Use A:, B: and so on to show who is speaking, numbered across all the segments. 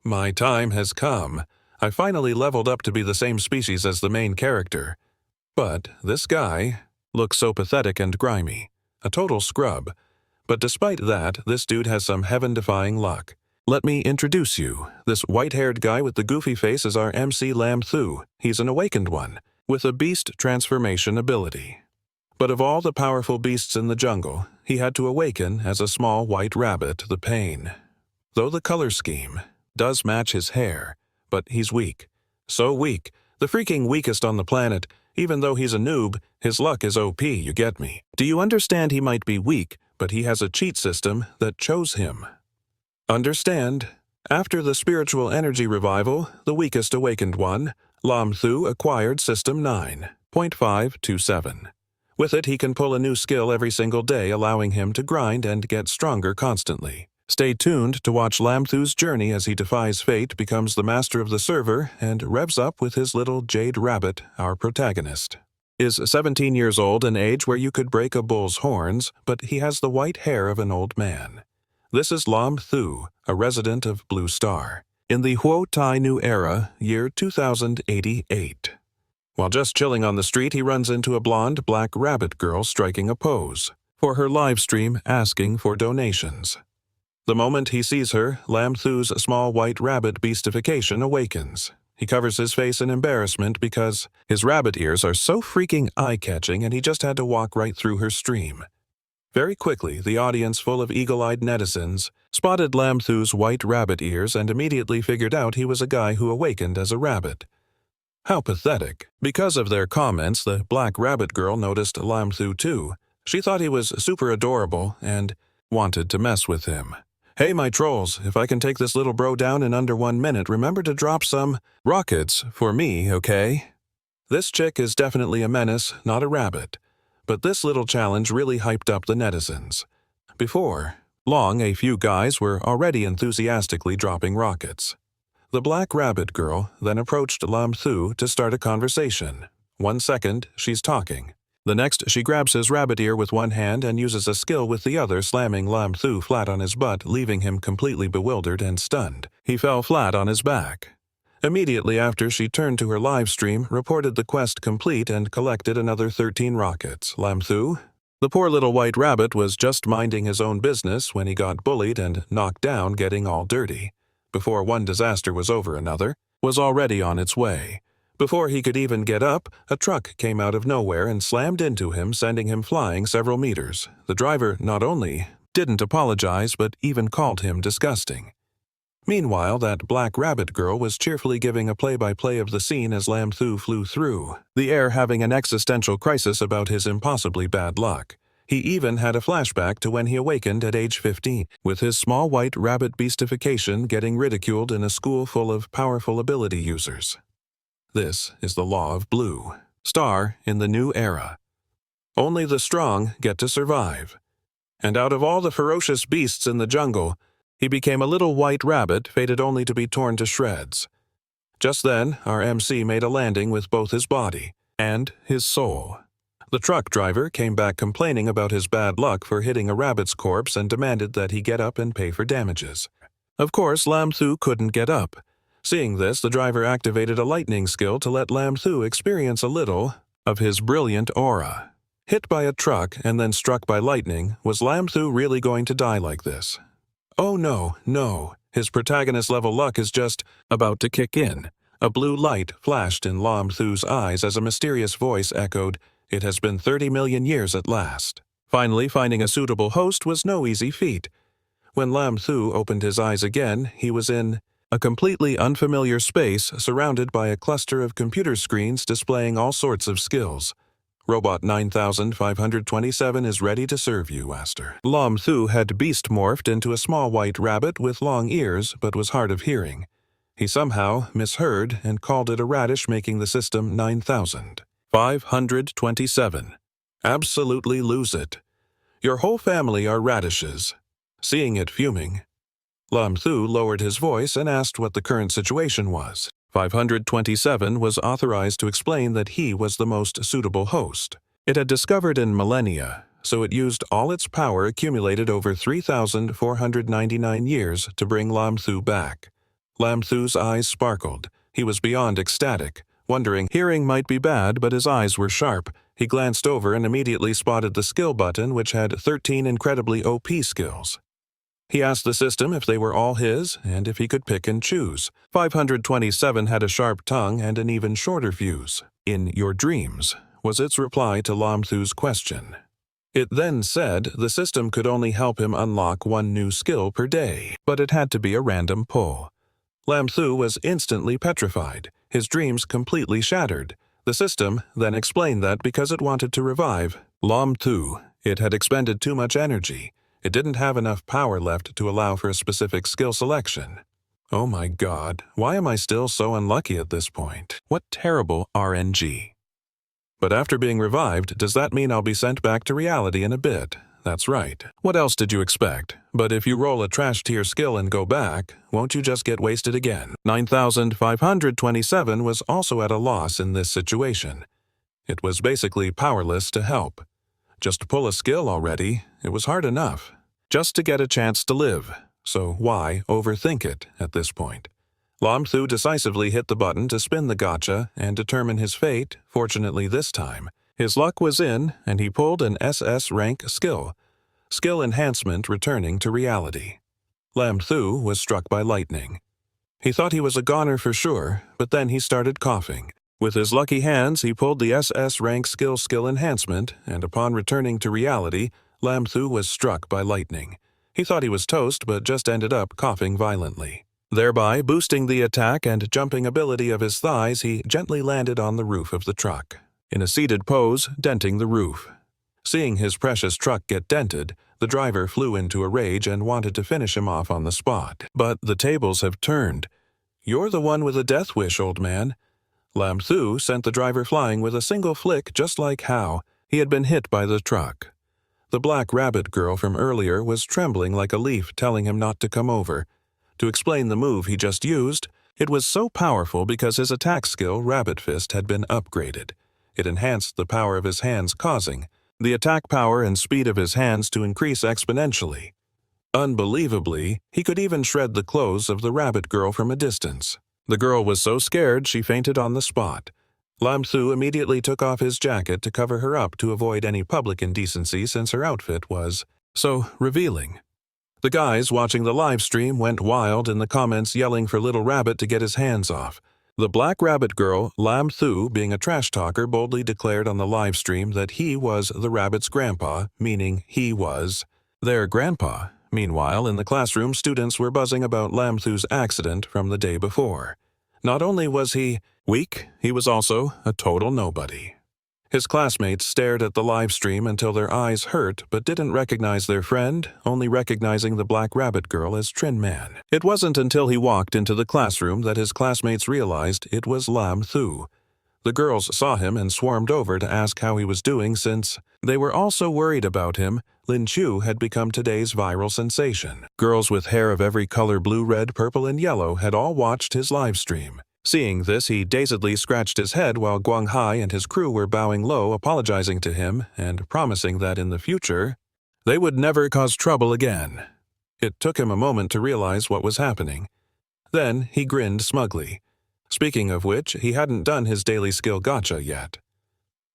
A: My time has come. I finally leveled up to be the same species as the main character. But this guy looks so pathetic and grimy. A total scrub. But despite that, this dude has some heaven-defying luck. Let me introduce you. This white-haired guy with the goofy face is our MC Lam Thu. He's an awakened one, with a beast transformation ability. But of all the powerful beasts in the jungle, he had to awaken as a small white rabbit, the pain. Though the color scheme does match his hair, but he's weak. So weak, the freaking weakest on the planet. Even though he's a noob, his luck is OP, you get me. Do you understand he might be weak, but he has a cheat system that chose him? Understand? After the spiritual energy revival, the weakest awakened one, Lam Thu acquired System 9.527. With it, he can pull a new skill every single day, allowing him to grind and get stronger constantly. Stay tuned to watch Lam Thu's journey as he defies fate, becomes the master of the server, and revs up with his little jade rabbit, our protagonist. Is 17 years old, an age where you could break a bull's horns, but he has the white hair of an old man. This is Lam Thu, a resident of Blue Star, in the Huo Tai New Era, year 2088. While just chilling on the street, he runs into a blonde black rabbit girl striking a pose for her live stream asking for donations. The moment he sees her, Lam Thu's small white rabbit beastification awakens. He covers his face in embarrassment because his rabbit ears are so freaking eye-catching and he just had to walk right through her stream. Very quickly, the audience full of eagle-eyed netizens spotted Lam Thu's white rabbit ears and immediately figured out he was a guy who awakened as a rabbit. How pathetic. Because of their comments, the black rabbit girl noticed Lam Thu too. She thought he was super adorable and wanted to mess with him. Hey my trolls, if I can take this little bro down in under 1 minute, remember to drop some rockets for me, okay? This chick is definitely a menace, not a rabbit. But this little challenge really hyped up the netizens. Before long, a few guys were already enthusiastically dropping rockets. The black rabbit girl then approached Lam Thu to start a conversation. 1 second, she's talking. The next, she grabs his rabbit ear with one hand and uses a skill with the other, slamming Lam Thu flat on his butt, leaving him completely bewildered and stunned. He fell flat on his back. Immediately after, she turned to her live stream, reported the quest complete, and collected another 13 rockets. Lam Thu? The poor little white rabbit was just minding his own business when he got bullied and knocked down, getting all dirty. Before one disaster was over, another was already on its way. Before he could even get up, a truck came out of nowhere and slammed into him, sending him flying several meters. The driver not only didn't apologize, but even called him disgusting. Meanwhile, that black rabbit girl was cheerfully giving a play-by-play of the scene as Lam Thu flew through the air, having an existential crisis about his impossibly bad luck. He even had a flashback to when he awakened at age 15, with his small white rabbit beastification getting ridiculed in a school full of powerful ability users. This is the law of Blue Star in the new era. Only the strong get to survive. And out of all the ferocious beasts in the jungle, he became a little white rabbit, fated only to be torn to shreds. Just then, our MC made a landing with both his body and his soul. The truck driver came back complaining about his bad luck for hitting a rabbit's corpse and demanded that he get up and pay for damages. Of course, Lam Thu couldn't get up. Seeing this, the driver activated a lightning skill to let Lam Thu experience a little of his brilliant aura. Hit by a truck and then struck by lightning, was Lam Thu really going to die like this? Oh no, no. His protagonist-level luck is just about to kick in. A blue light flashed in Lam Thu's eyes as a mysterious voice echoed, "It has been 30 million years at last." Finally, finding a suitable host was no easy feat. When Lam Thu opened his eyes again, he was in a completely unfamiliar space surrounded by a cluster of computer screens displaying all sorts of skills. Robot 9527 is ready to serve you, Master. Lam Thu had beast morphed into a small white rabbit with long ears but was hard of hearing. He somehow misheard and called it a radish, making the system 9527. Absolutely lose it. Your whole family are radishes. Seeing it fuming, Lam Thu lowered his voice and asked what the current situation was. 527 was authorized to explain that he was the most suitable host. It had discovered in millennia so it used all its power accumulated over 3,499 years to bring Lam Thu back. Lam Thu's eyes sparkled. He was beyond ecstatic, wondering hearing might be bad, but his eyes were sharp. He glanced over and immediately spotted the skill button, which had 13 incredibly OP skills. He asked the system if they were all his, and if he could pick and choose. 527 had a sharp tongue and an even shorter fuse. "In your dreams," was its reply to Lam Thu's question. It then said the system could only help him unlock one new skill per day, but it had to be a random pull. Lam Thu was instantly petrified, his dreams completely shattered. The system then explained that because it wanted to revive Lam Thu, it had expended too much energy. It didn't have enough power left to allow for a specific skill selection. Oh my God, why am I still so unlucky at this point? What terrible RNG. But after being revived, does that mean I'll be sent back to reality in a bit? That's right. What else did you expect? But if you roll a trash tier skill and go back, won't you just get wasted again? 9,527 was also at a loss in this situation. It was basically powerless to help. Just to pull a skill already, it was hard enough. Just to get a chance to live. So why overthink it at this point? Lam Thu decisively hit the button to spin the gacha and determine his fate. Fortunately this time, his luck was in and he pulled an SS rank skill. Skill enhancement returning to reality. Lam Thu was struck by lightning. He thought he was a goner for sure, but then he started coughing. With his lucky hands, he pulled the SS rank skill enhancement, and upon returning to reality, Lam Thu was struck by lightning. He thought he was toast, but just ended up coughing violently. Thereby boosting the attack and jumping ability of his thighs, he gently landed on the roof of the truck, in a seated pose, denting the roof. Seeing his precious truck get dented, the driver flew into a rage and wanted to finish him off on the spot. But the tables have turned. "You're the one with a death wish, old man." Lam Thu sent the driver flying with a single flick, just like how he had been hit by the truck. The black rabbit girl from earlier was trembling like a leaf, telling him not to come over. To explain the move he just used, it was so powerful because his attack skill, Rabbit Fist, had been upgraded. It enhanced the power of his hands, causing the attack power and speed of his hands to increase exponentially. Unbelievably, he could even shred the clothes of the rabbit girl from a distance. The girl was so scared she fainted on the spot. Lam Thu immediately took off his jacket to cover her up to avoid any public indecency since her outfit was so revealing. The guys watching the live stream went wild in the comments yelling for Little Rabbit to get his hands off. The black rabbit girl, Lam Thu, being a trash talker, boldly declared on the live stream that he was the rabbit's grandpa, meaning he was their grandpa. Meanwhile, in the classroom, students were buzzing about Lam Thu's accident from the day before. Not only was he weak, he was also a total nobody. His classmates stared at the live stream until their eyes hurt but didn't recognize their friend, only recognizing the black rabbit girl as Trin Man. It wasn't until he walked into the classroom that his classmates realized it was Lam Thu. The girls saw him and swarmed over to ask how he was doing since they were also worried about him. Lin Chu had become today's viral sensation. Girls with hair of every color, blue, red, purple, and yellow, had all watched his live stream. Seeing this, he dazedly scratched his head while Guang Hai and his crew were bowing low, apologizing to him and promising that in the future, they would never cause trouble again. It took him a moment to realize what was happening. Then he grinned smugly. Speaking of which, he hadn't done his daily skill gacha yet.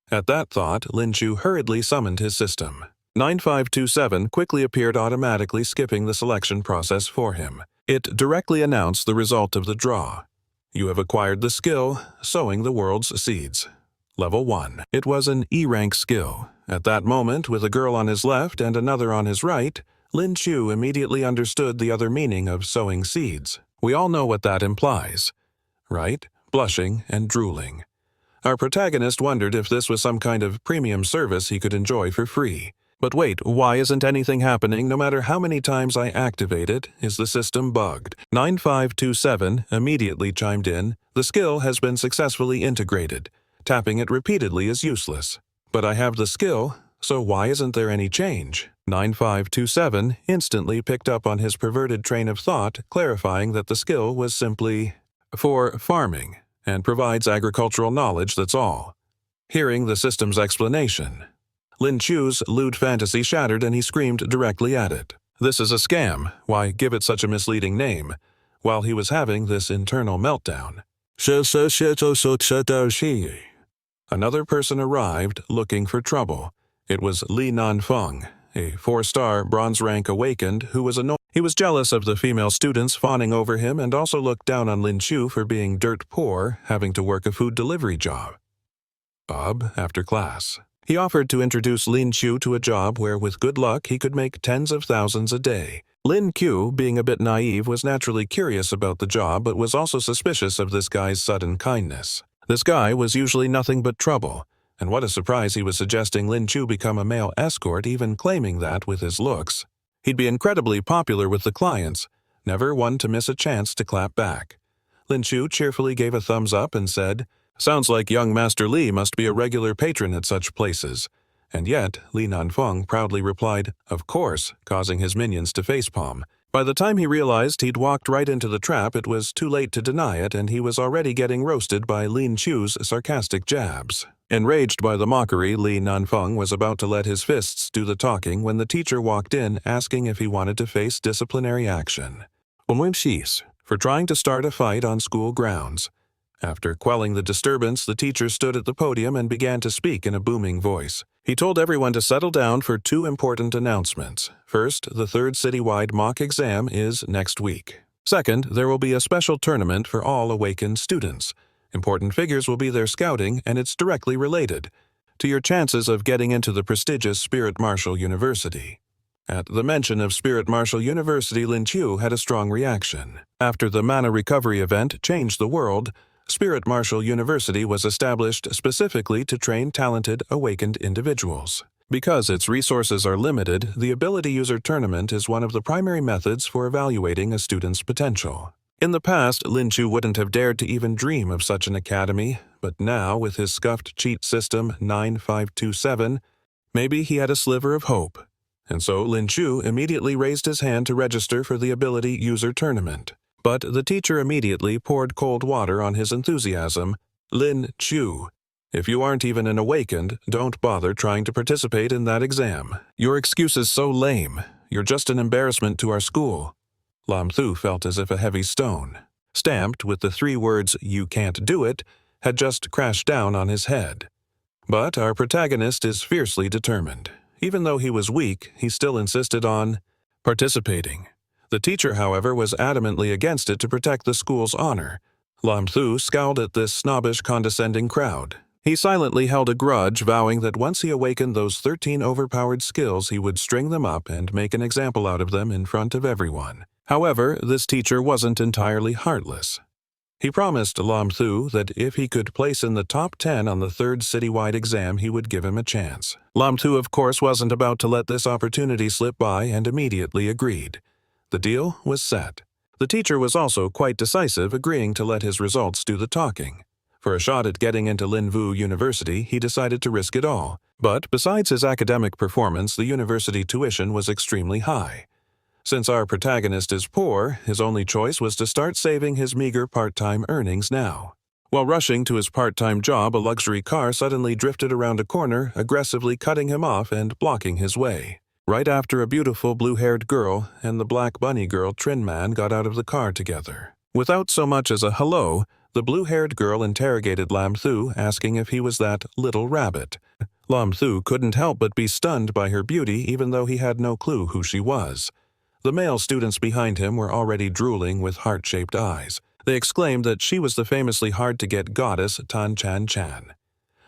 A: At that thought, Lin Chu hurriedly summoned his system. 9527 quickly appeared, automatically skipping the selection process for him. It directly announced the result of the draw. You have acquired the skill, Sowing the World's Seeds. Level 1. It was an E-rank skill. At that moment, with a girl on his left and another on his right, Lin Chu immediately understood the other meaning of sowing seeds. We all know what that implies, right? Blushing and drooling. Our protagonist wondered if this was some kind of premium service he could enjoy for free. But wait, why isn't anything happening no matter how many times I activate it? Is the system bugged? 9527 immediately chimed in. The skill has been successfully integrated. Tapping it repeatedly is useless. But I have the skill, so why isn't there any change? 9527 instantly picked up on his perverted train of thought, clarifying that the skill was simply for farming and provides agricultural knowledge, that's all. Hearing the system's explanation, Lin Chu's lewd fantasy shattered and he screamed directly at it. "This is a scam. Why give it such a misleading name?" While he was having this internal meltdown. Another person arrived looking for trouble. It was Li Nanfeng, a 4-star bronze rank awakened who was annoyed. He was jealous of the female students fawning over him and also looked down on Lin Chu for being dirt poor, having to work a food delivery job. After class. He offered to introduce Lin Chu to a job where with good luck he could make tens of thousands a day. Lin Chu, being a bit naive, was naturally curious about the job but was also suspicious of this guy's sudden kindness. This guy was usually nothing but trouble, and what a surprise he was suggesting Lin Chu become a male escort, even claiming that with his looks. He'd be incredibly popular with the clients, never one to miss a chance to clap back. Lin Chu cheerfully gave a thumbs up and said, "Sounds like young Master Li must be a regular patron at such places." And yet, Li Nanfeng proudly replied, "Of course," causing his minions to facepalm. By the time he realized he'd walked right into the trap, it was too late to deny it, and he was already getting roasted by Lin Chu's sarcastic jabs. Enraged by the mockery, Li Nanfeng was about to let his fists do the talking when the teacher walked in, asking if he wanted to face disciplinary action. For trying to start a fight on school grounds. After quelling the disturbance, the teacher stood at the podium and began to speak in a booming voice. He told everyone to settle down for 2 important announcements. First, the 3rd citywide mock exam is next week. Second, there will be a special tournament for all awakened students. Important figures will be there scouting, and it's directly related to your chances of getting into the prestigious Spirit Martial University. At the mention of Spirit Martial University, Lin Chu had a strong reaction. After the mana recovery event changed the world, Spirit Martial University was established specifically to train talented, awakened individuals. Because its resources are limited, the Ability User Tournament is one of the primary methods for evaluating a student's potential. In the past, Lin Chu wouldn't have dared to even dream of such an academy, but now, with his scuffed cheat system 9527, maybe he had a sliver of hope. And so Lin Chu immediately raised his hand to register for the Ability User Tournament. But the teacher immediately poured cold water on his enthusiasm. "Lin Chu, if you aren't even an awakened, don't bother trying to participate in that exam. Your excuse is so lame. You're just an embarrassment to our school." Lam Thu felt as if a heavy stone, stamped with the 3 words, "You can't do it," had just crashed down on his head. But our protagonist is fiercely determined. Even though he was weak, he still insisted on participating. The teacher, however, was adamantly against it to protect the school's honor. Lam Thu scowled at this snobbish, condescending crowd. He silently held a grudge, vowing that once he awakened those 13 overpowered skills, he would string them up and make an example out of them in front of everyone. However, this teacher wasn't entirely heartless. He promised Lam Thu that if he could place in the top 10 on the 3rd citywide exam, he would give him a chance. Lam Thu, of course, wasn't about to let this opportunity slip by and immediately agreed. The deal was set. The teacher was also quite decisive, agreeing to let his results do the talking. For a shot at getting into Linvu University, he decided to risk it all. But besides his academic performance, the university tuition was extremely high. Since our protagonist is poor, his only choice was to start saving his meager part-time earnings now. While rushing to his part-time job, a luxury car suddenly drifted around a corner, aggressively cutting him off and blocking his way. Right after a beautiful blue-haired girl and the black bunny girl Trin Man got out of the car together. Without so much as a hello, the blue-haired girl interrogated Lam Thu, asking if he was that little rabbit. Lam Thu couldn't help but be stunned by her beauty, even though he had no clue who she was. The male students behind him were already drooling with heart-shaped eyes. They exclaimed that she was the famously hard-to-get goddess Tan Chan Chan.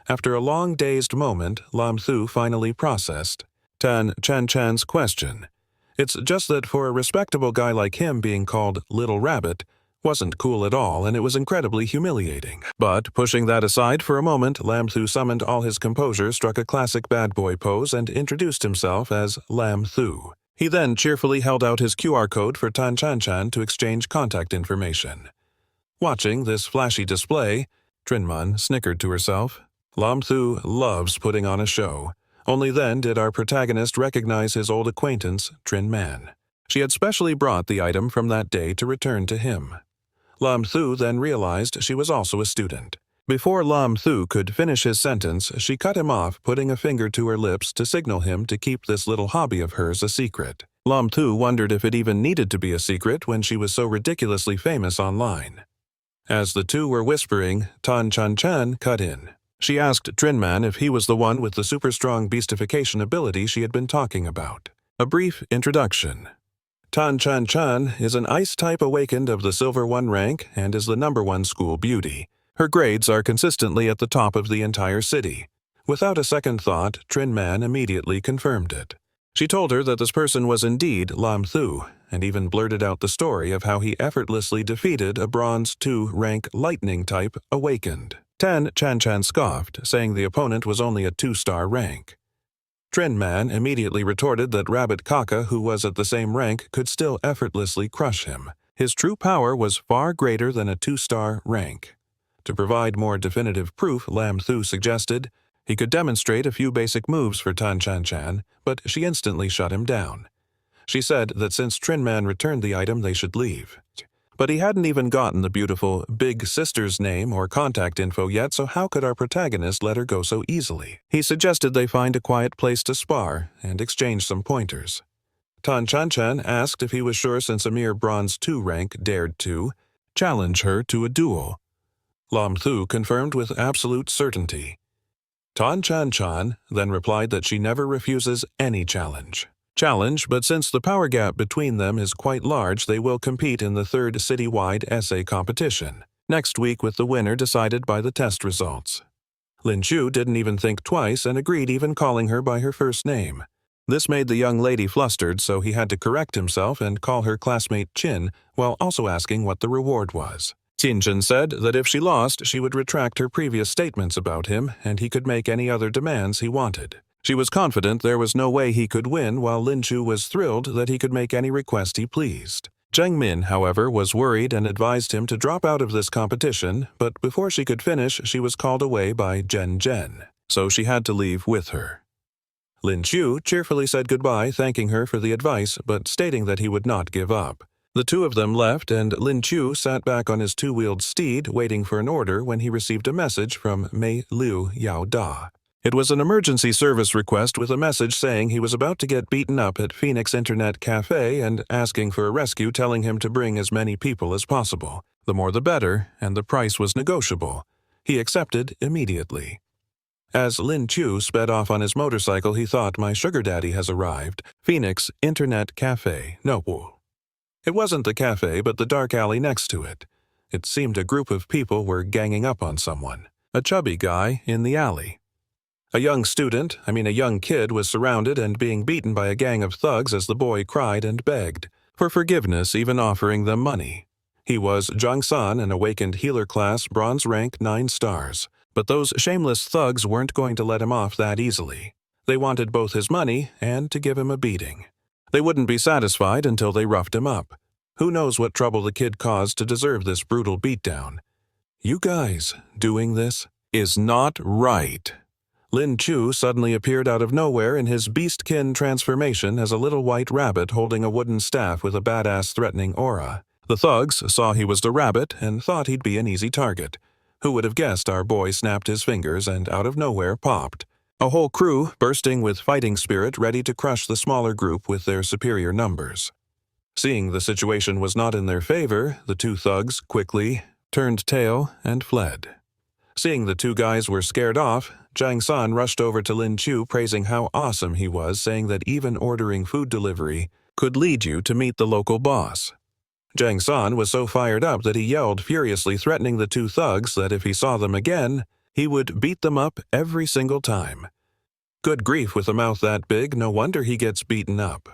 A: After a long dazed moment, Lam Thu finally processed Tan Chan Chan's question. It's just that for a respectable guy like him, being called Little Rabbit wasn't cool at all, and it was incredibly humiliating. But pushing that aside for a moment, Lam Thu summoned all his composure, struck a classic bad boy pose, and introduced himself as Lam Thu. He then cheerfully held out his QR code for Tan Chan Chan to exchange contact information. Watching this flashy display, Trinman snickered to herself. Lam Thu loves putting on a show. Only then did our protagonist recognize his old acquaintance, Trin Man. She had specially brought the item from that day to return to him. Lam Thu then realized she was also a student. Before Lam Thu could finish his sentence, she cut him off, putting a finger to her lips to signal him to keep this little hobby of hers a secret. Lam Thu wondered if it even needed to be a secret when she was so ridiculously famous online. As the two were whispering, Tan Chan Chan cut in. She asked Trinman if he was the one with the super-strong beastification ability she had been talking about. A brief introduction. Tan Chan Chan is an ice-type awakened of the Silver 1 rank and is the #1 school beauty. Her grades are consistently at the top of the entire city. Without a second thought, Trinman immediately confirmed it. She told her that this person was indeed Lam Thu, and even blurted out the story of how he effortlessly defeated a Bronze 2 rank lightning-type awakened. Tan Chan Chan scoffed, saying the opponent was only a 2-star rank. Trinman immediately retorted that Rabbit Kaka, who was at the same rank, could still effortlessly crush him. His true power was far greater than a 2-star rank. To provide more definitive proof, Lam Thu suggested he could demonstrate a few basic moves for Tan Chan Chan, but she instantly shut him down. She said that since Trinman returned the item, they should leave. But he hadn't even gotten the beautiful Big Sister's name or contact info yet, so how could our protagonist let her go so easily? He suggested they find a quiet place to spar and exchange some pointers. Tan Chan Chan asked if he was sure since a mere Bronze 2 rank dared to challenge her to a duel. Lam Thu confirmed with absolute certainty. Tan Chan Chan then replied that she never refuses any challenge. But since the power gap between them is quite large, they will compete in the 3rd citywide essay competition, next week with the winner decided by the test results. Lin Chu didn't even think twice and agreed even calling her by her first name. This made the young lady flustered, so he had to correct himself and call her classmate Chin, while also asking what the reward was. Qin said that if she lost, she would retract her previous statements about him, and he could make any other demands he wanted. She was confident there was no way he could win, while Lin Chu was thrilled that he could make any request he pleased. Zheng Min, however, was worried and advised him to drop out of this competition, but before she could finish, she was called away by Jen, so she had to leave with her. Lin Chu cheerfully said goodbye, thanking her for the advice, but stating that he would not give up. The two of them left, and Lin Chu sat back on his 2-wheeled steed, waiting for an order when he received a message from Mei Liu Yao Da. It was an emergency service request with a message saying he was about to get beaten up at Phoenix Internet Cafe and asking for a rescue, telling him to bring as many people as possible. The more the better, and the price was negotiable. He accepted immediately. As Lin Chu sped off on his motorcycle, he thought, "My sugar daddy has arrived. Phoenix Internet Cafe, Noobs." It wasn't the cafe, but the dark alley next to it. It seemed a group of people were ganging up on someone. A chubby guy in the alley. A young kid was surrounded and being beaten by a gang of thugs as the boy cried and begged for forgiveness, even offering them money. He was Zhang San, an awakened healer class, bronze rank 9 stars. But those shameless thugs weren't going to let him off that easily. They wanted both his money and to give him a beating. They wouldn't be satisfied until they roughed him up. Who knows what trouble the kid caused to deserve this brutal beatdown. You guys doing this is not right. Lin Chu suddenly appeared out of nowhere in his beastkin transformation as a little white rabbit holding a wooden staff with a badass threatening aura. The thugs saw he was the rabbit and thought he'd be an easy target. Who would have guessed our boy snapped his fingers and out of nowhere popped. A whole crew bursting with fighting spirit ready to crush the smaller group with their superior numbers. Seeing the situation was not in their favor, the two thugs quickly turned tail and fled. Seeing the two guys were scared off, Zhang San rushed over to Lin Chu praising how awesome he was, saying that even ordering food delivery could lead you to meet the local boss. Zhang San was so fired up that he yelled furiously, threatening the two thugs that if he saw them again, he would beat them up every single time. Good grief, with a mouth that big, no wonder he gets beaten up.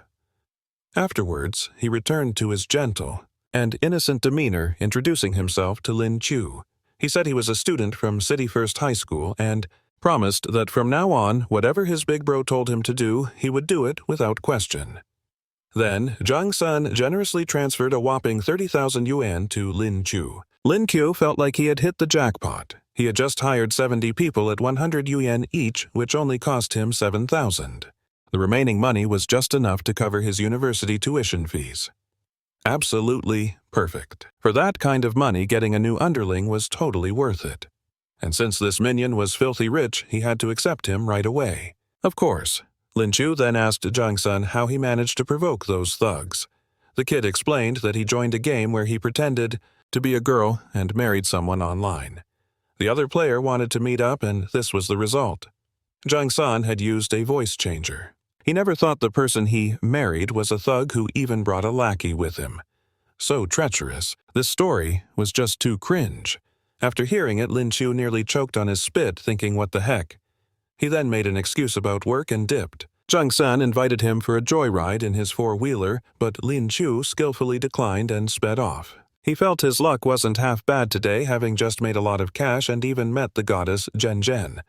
A: Afterwards, he returned to his gentle and innocent demeanor, introducing himself to Lin Chu. He said he was a student from City First High School and promised that from now on, whatever his big bro told him to do, he would do it without question. Then, Zhang San generously transferred a whopping 30,000 yuan to Lin Chu. Lin Chu felt like he had hit the jackpot. He had just hired 70 people at 100 yuan each, which only cost him 7,000. The remaining money was just enough to cover his university tuition fees. Absolutely perfect. For that kind of money, getting a new underling was totally worth it. and since this minion was filthy rich, he had to accept him right away. Of course. Lin Chu then asked Jung-sun how he managed to provoke those thugs. The kid explained that he joined a game where he pretended to be a girl and married someone online. The other player wanted to meet up, and this was the result. Jung-sun had used a voice changer. He never thought the person he married was a thug who even brought a lackey with him. So treacherous. This story was just too cringe. After hearing it, Lin Chu nearly choked on his spit, thinking what the heck. He then made an excuse about work and dipped. Jung-sun invited him for a joyride in his four-wheeler, but Lin Chu skillfully declined and sped off. He felt his luck wasn't half bad today, having just made a lot of cash and even met the goddess Zhen.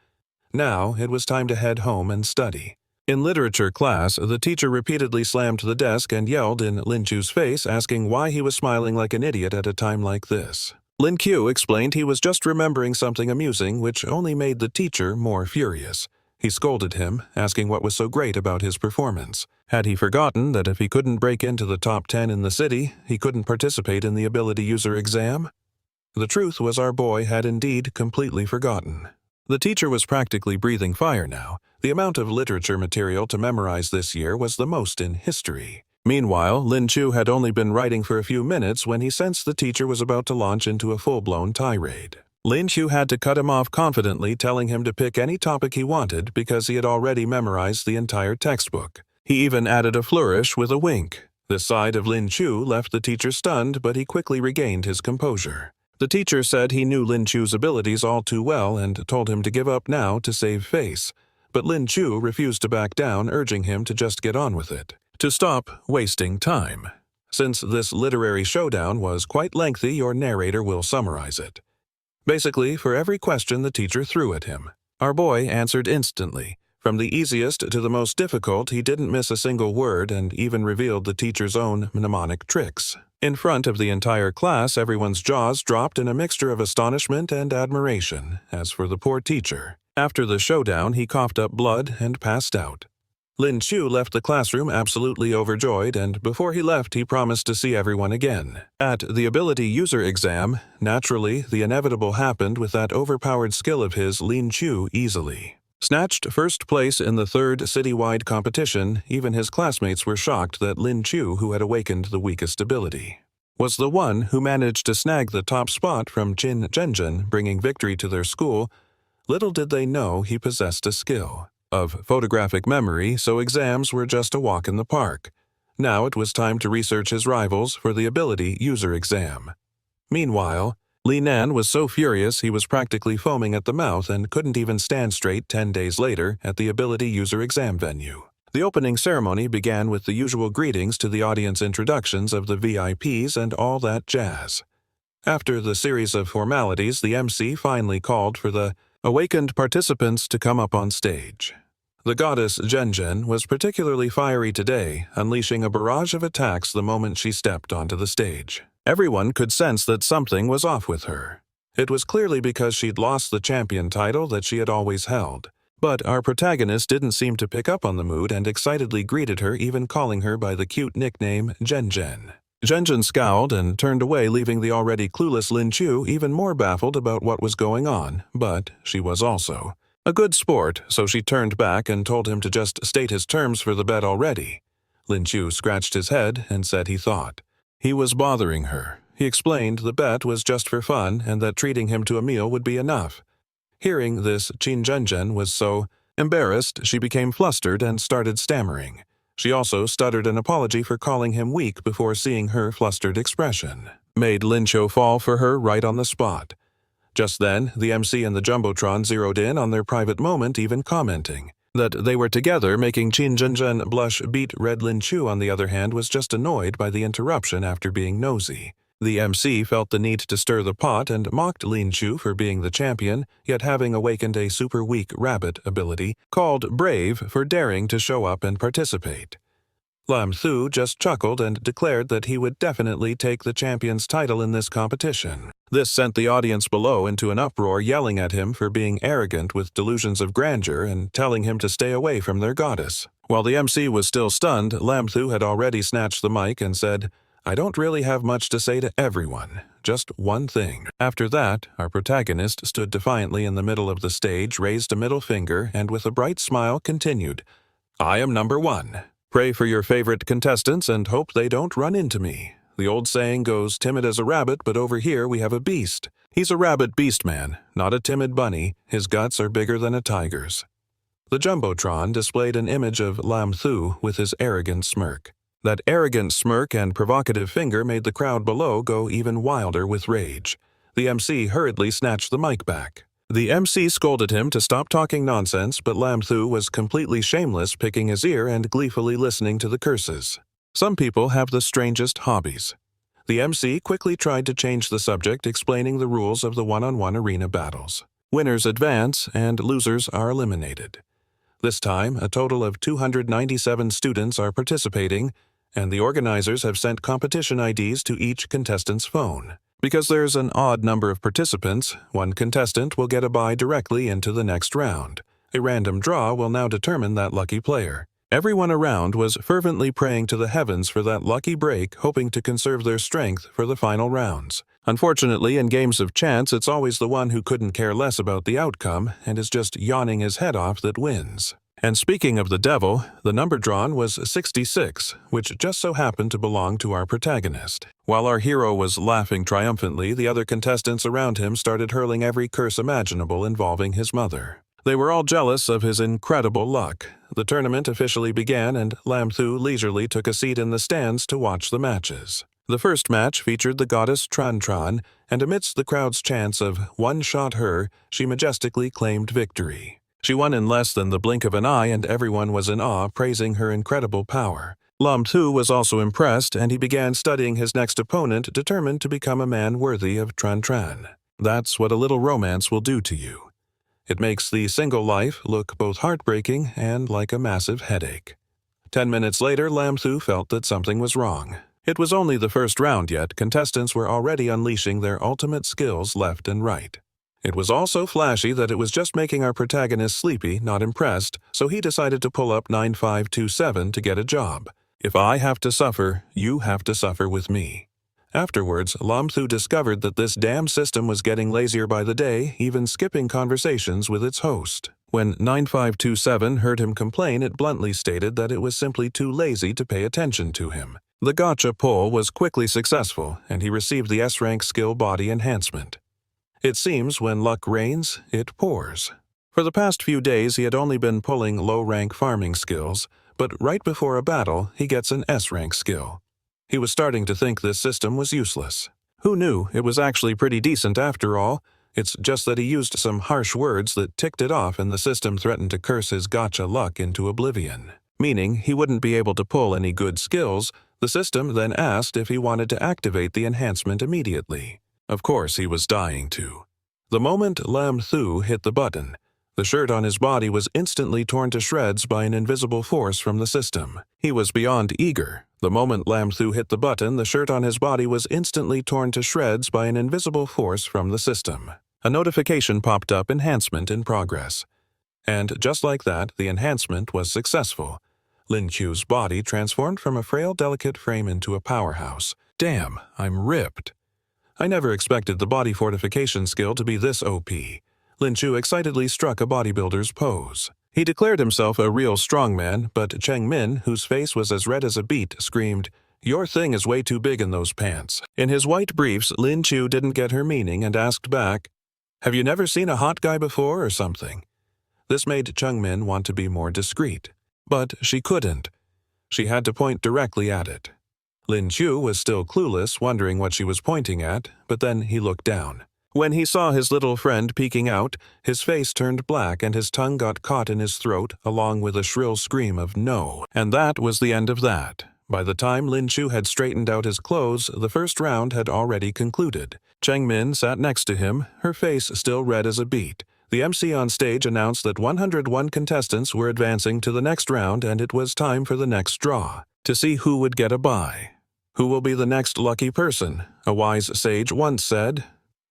A: Now it was time to head home and study. In literature class, the teacher repeatedly slammed the desk and yelled in Lin Chu's face, asking why he was smiling like an idiot at a time like this. Lin Chu explained he was just remembering something amusing, which only made the teacher more furious. He scolded him, asking what was so great about his performance. Had he forgotten that if he couldn't break into the top 10 in the city, he couldn't participate in the ability user exam? The truth was our boy had indeed completely forgotten. The teacher was practically breathing fire now. The amount of literature material to memorize this year was the most in history. Meanwhile, Lin Chu had only been writing for a few minutes when he sensed the teacher was about to launch into a full-blown tirade. Lin Chu had to cut him off confidently, telling him to pick any topic he wanted because he had already memorized the entire textbook. He even added a flourish with a wink. This side of Lin Chu left the teacher stunned, but he quickly regained his composure. The teacher said he knew Lin Chu's abilities all too well and told him to give up now to save face. But Lin Chu refused to back down, urging him to just get on with it, to stop wasting time. Since this literary showdown was quite lengthy, your narrator will summarize it. Basically, for every question the teacher threw at him, our boy answered instantly. From the easiest to the most difficult, he didn't miss a single word and even revealed the teacher's own mnemonic tricks. In front of the entire class, everyone's jaws dropped in a mixture of astonishment and admiration. As for the poor teacher, after the showdown, he coughed up blood and passed out. Lin Chu left the classroom absolutely overjoyed, and before he left, he promised to see everyone again. At the ability user exam, naturally, the inevitable happened with that overpowered skill of his. Lin Chu easily snatched first place in the third citywide competition. Even his classmates were shocked that Lin Chu, who had awakened the weakest ability, was the one who managed to snag the top spot from Jin Zhenjin, bringing victory to their school. Little did they know he possessed a skill of photographic memory, so exams were just a walk in the park. Now it was time to research his rivals for the ability user exam. Meanwhile, Li Nan was so furious he was practically foaming at the mouth and couldn't even stand straight 10 days later at the ability user exam venue. The opening ceremony began with the usual greetings to the audience, introductions of the VIPs, and all that jazz. After the series of formalities, the MC finally called for the awakened participants to come up on stage. The goddess Zhen was particularly fiery today, unleashing a barrage of attacks the moment she stepped onto the stage. Everyone could sense that something was off with her. It was clearly because she'd lost the champion title that she had always held. But our protagonist didn't seem to pick up on the mood and excitedly greeted her, even calling her by the cute nickname Zhen. Zhen scowled and turned away, leaving the already clueless Lin Chu even more baffled about what was going on, but she was also a good sport, so she turned back and told him to just state his terms for the bet already. Lin Chu scratched his head and said he thought he was bothering her. He explained the bet was just for fun and that treating him to a meal would be enough. Hearing this, Jin Zhenjin was so embarrassed she became flustered and started stammering. She also stuttered an apology for calling him weak before seeing her flustered expression. Made Lin Chu fall for her right on the spot. Just then, the MC and the Jumbotron zeroed in on their private moment, even commenting that they were together, making Jin Zhenjin blush. Beat Red Lin Chu, on the other hand, was just annoyed by the interruption after being nosy. The MC felt the need to stir the pot and mocked Lin Chu for being the champion, yet having awakened a super weak rabbit ability, called brave for daring to show up and participate. Lam Thu just chuckled and declared that he would definitely take the champion's title in this competition. This sent the audience below into an uproar, yelling at him for being arrogant with delusions of grandeur and telling him to stay away from their goddess. While the MC was still stunned, Lam Thu had already snatched the mic and said, I don't really have much to say to everyone, just one thing. After that, our protagonist stood defiantly in the middle of the stage, raised a middle finger, and with a bright smile continued, I am number 1. Pray for your favorite contestants and hope they don't run into me. The old saying goes, timid as a rabbit, but over here we have a beast. He's a rabbit beast man, not a timid bunny. His guts are bigger than a tiger's. The Jumbotron displayed an image of Lam Thu with his arrogant smirk. That arrogant smirk and provocative finger made the crowd below go even wilder with rage. The MC hurriedly snatched the mic back. The MC scolded him to stop talking nonsense, but Lam Thu was completely shameless, picking his ear and gleefully listening to the curses. Some people have the strangest hobbies. The MC quickly tried to change the subject, explaining the rules of the one-on-one arena battles. Winners advance and losers are eliminated. This time, a total of 297 students are participating, and the organizers have sent competition IDs to each contestant's phone. Because there's an odd number of participants, one contestant will get a bye directly into the next round. A random draw will now determine that lucky player. Everyone around was fervently praying to the heavens for that lucky break, hoping to conserve their strength for the final rounds. Unfortunately, in games of chance, it's always the one who couldn't care less about the outcome and is just yawning his head off that wins. And speaking of the devil, the number drawn was 66, which just so happened to belong to our protagonist. While our hero was laughing triumphantly, the other contestants around him started hurling every curse imaginable involving his mother. They were all jealous of his incredible luck. The tournament officially began, and Lam Thu leisurely took a seat in the stands to watch the matches. The first match featured the goddess Tran, and amidst the crowd's chants of "one shot her," she majestically claimed victory. She won in less than the blink of an eye, and everyone was in awe, praising her incredible power. Lam Thu was also impressed, and he began studying his next opponent, determined to become a man worthy of Tran. That's what a little romance will do to you. It makes the single life look both heartbreaking and like a massive headache. 10 minutes later, Lam Thu felt that something was wrong. It was only the first round, yet contestants were already unleashing their ultimate skills left and right. It was all so flashy that it was just making our protagonist sleepy, not impressed, so he decided to pull up 9527 to get a job. If I have to suffer, you have to suffer with me. Afterwards, Lam Thu discovered that this damn system was getting lazier by the day, even skipping conversations with its host. When 9527 heard him complain, it bluntly stated that it was simply too lazy to pay attention to him. The gacha poll was quickly successful, and he received the S-rank skill Body Enhancement. It seems when luck rains, it pours. For the past few days, he had only been pulling low-rank farming skills, but right before a battle, he gets an S-rank skill. He was starting to think this system was useless. Who knew? It was actually pretty decent after all. It's just that he used some harsh words that ticked it off, and the system threatened to curse his gacha luck into oblivion. Meaning he wouldn't be able to pull any good skills. The system then asked if he wanted to activate the enhancement immediately. Of course he was dying to. The moment Lam Thu hit the button, the shirt on his body was instantly torn to shreds by an invisible force from the system. He was beyond eager. The moment Lam Thu hit the button, the shirt on his body was instantly torn to shreds by an invisible force from the system. A notification popped up, enhancement in progress. And just like that, the enhancement was successful. Lin Chu's body transformed from a frail, delicate frame into a powerhouse. Damn, I'm ripped. I never expected the body fortification skill to be this OP. Lin Chu excitedly struck a bodybuilder's pose. He declared himself a real strongman, but Cheng Min, whose face was as red as a beet, screamed, "Your thing is way too big in those pants." In his white briefs, Lin Chu didn't get her meaning and asked back, "Have you never seen a hot guy before or something?" This made Cheng Min want to be more discreet. But she couldn't. She had to point directly at it. Lin Chu was still clueless, wondering what she was pointing at, but then he looked down. When he saw his little friend peeking out, his face turned black and his tongue got caught in his throat, along with a shrill scream of no. And that was the end of that. By the time Lin Chu had straightened out his clothes, the first round had already concluded. Cheng Min sat next to him, her face still red as a beet. The MC on stage announced that 101 contestants were advancing to the next round, and it was time for the next draw, to see who would get a bye. Who will be the next lucky person? A wise sage once said,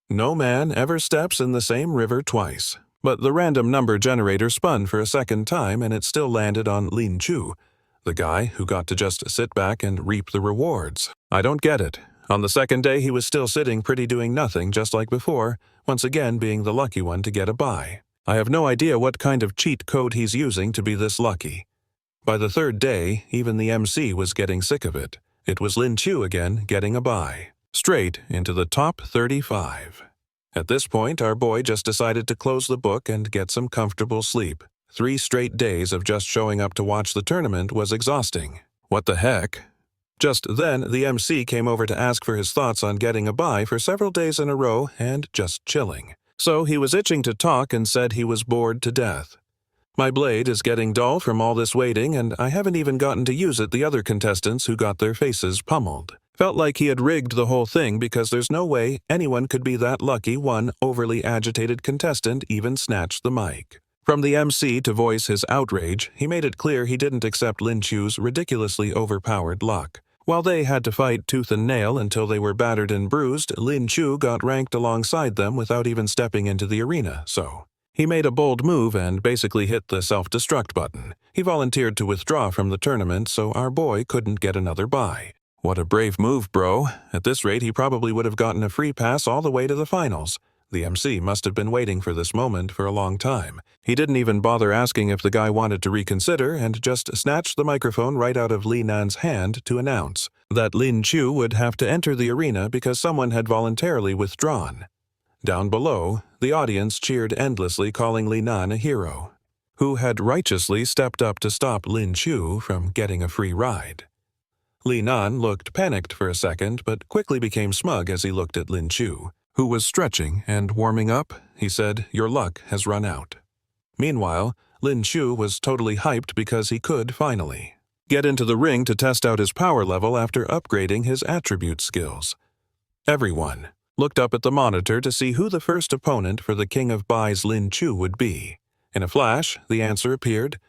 A: "No man ever steps in the same river twice." But the random number generator spun for a second time, and it still landed on Lin Chu. The guy who got to just sit back and reap the rewards. I don't get it. On the second day, he was still sitting pretty doing nothing just like before, once again being the lucky one to get a buy. I have no idea what kind of cheat code he's using to be this lucky. By the third day, even the MC was getting sick of it. It was Lam Thu again getting a buy. Straight into the top 35. At this point, our boy just decided to close the book and get some comfortable sleep. 3 straight days of just showing up to watch the tournament was exhausting. What the heck? Just then, the MC came over to ask for his thoughts on getting a buy for several days in a row and just chilling. So he was itching to talk and said he was bored to death. My blade is getting dull from all this waiting, and I haven't even gotten to use it the other contestants who got their faces pummeled. Felt like he had rigged the whole thing because there's no way anyone could be that lucky one overly agitated contestant even snatched the mic. From the MC to voice his outrage, he made it clear he didn't accept Lam Thu's ridiculously overpowered luck. While they had to fight tooth and nail until they were battered and bruised, Lam Thu got ranked alongside them without even stepping into the arena, so he made a bold move and basically hit the self-destruct button. He volunteered to withdraw from the tournament so our boy couldn't get another bye. What a brave move, bro. At this rate, he probably would have gotten a free pass all the way to the finals. The MC must have been waiting for this moment for a long time. He didn't even bother asking if the guy wanted to reconsider and just snatched the microphone right out of Li Nan's hand to announce that Lam Thu would have to enter the arena because someone had voluntarily withdrawn. Down below, the audience cheered endlessly, calling Li Nan a hero, who had righteously stepped up to stop Lam Thu from getting a free ride. Li Nan looked panicked for a second, but quickly became smug as he looked at Lam Thu, who was stretching and warming up. He said, "Your luck has run out." Meanwhile, Lam Thu was totally hyped because he could finally get into the ring to test out his power level after upgrading his attribute skills. Everyone looked up at the monitor to see who the first opponent for the King of Bai's Lam Thu would be. In a flash, the answer appeared.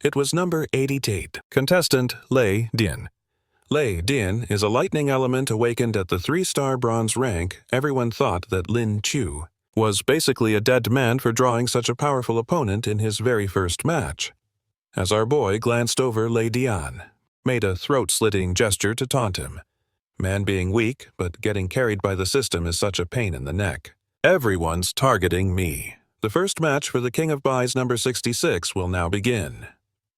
A: It was number 88, contestant Lei Din. Lei Din is a lightning element awakened at the 3-star bronze rank. Everyone thought that Lam Thu was basically a dead man for drawing such a powerful opponent in his very first match. As our boy glanced over Lei Din, made a throat-slitting gesture to taunt him. Man being weak, but getting carried by the system is such a pain in the neck. Everyone's targeting me. The first match for the King of Bai's number 66 will now begin,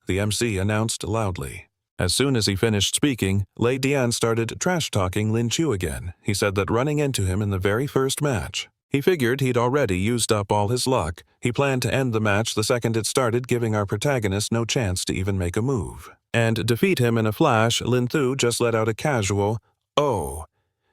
A: the MC announced loudly. As soon as he finished speaking, Lei Din started trash-talking Lam Thu again. He said that running into him in the very first match, he figured he'd already used up all his luck. He planned to end the match the second it started, giving our protagonist no chance to even make a move. And defeat him in a flash, Lam Thu just let out a casual, "Oh,"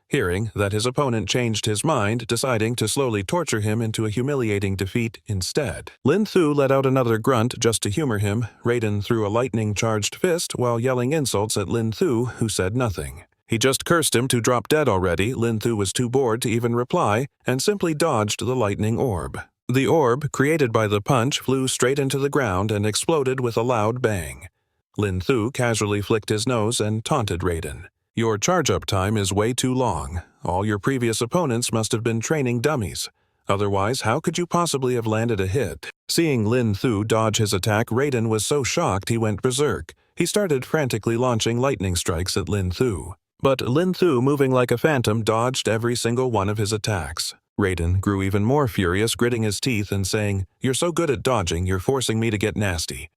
A: hearing that his opponent changed his mind, deciding to slowly torture him into a humiliating defeat instead. Lam Thu let out another grunt just to humor him. Raiden threw a lightning-charged fist while yelling insults at Lam Thu, who said nothing. He just cursed him to drop dead already. Lam Thu was too bored to even reply and simply dodged the lightning orb. The orb, created by the punch, flew straight into the ground and exploded with a loud bang. Lam Thu casually flicked his nose and taunted Raiden. "Your charge-up time is way too long. All your previous opponents must have been training dummies. Otherwise, how could you possibly have landed a hit?" Seeing Lam Thu dodge his attack, Raiden was so shocked he went berserk. He started frantically launching lightning strikes at Lam Thu. But Lam Thu, moving like a phantom, dodged every single one of his attacks. Raiden grew even more furious, gritting his teeth and saying, "You're so good at dodging, you're forcing me to get nasty."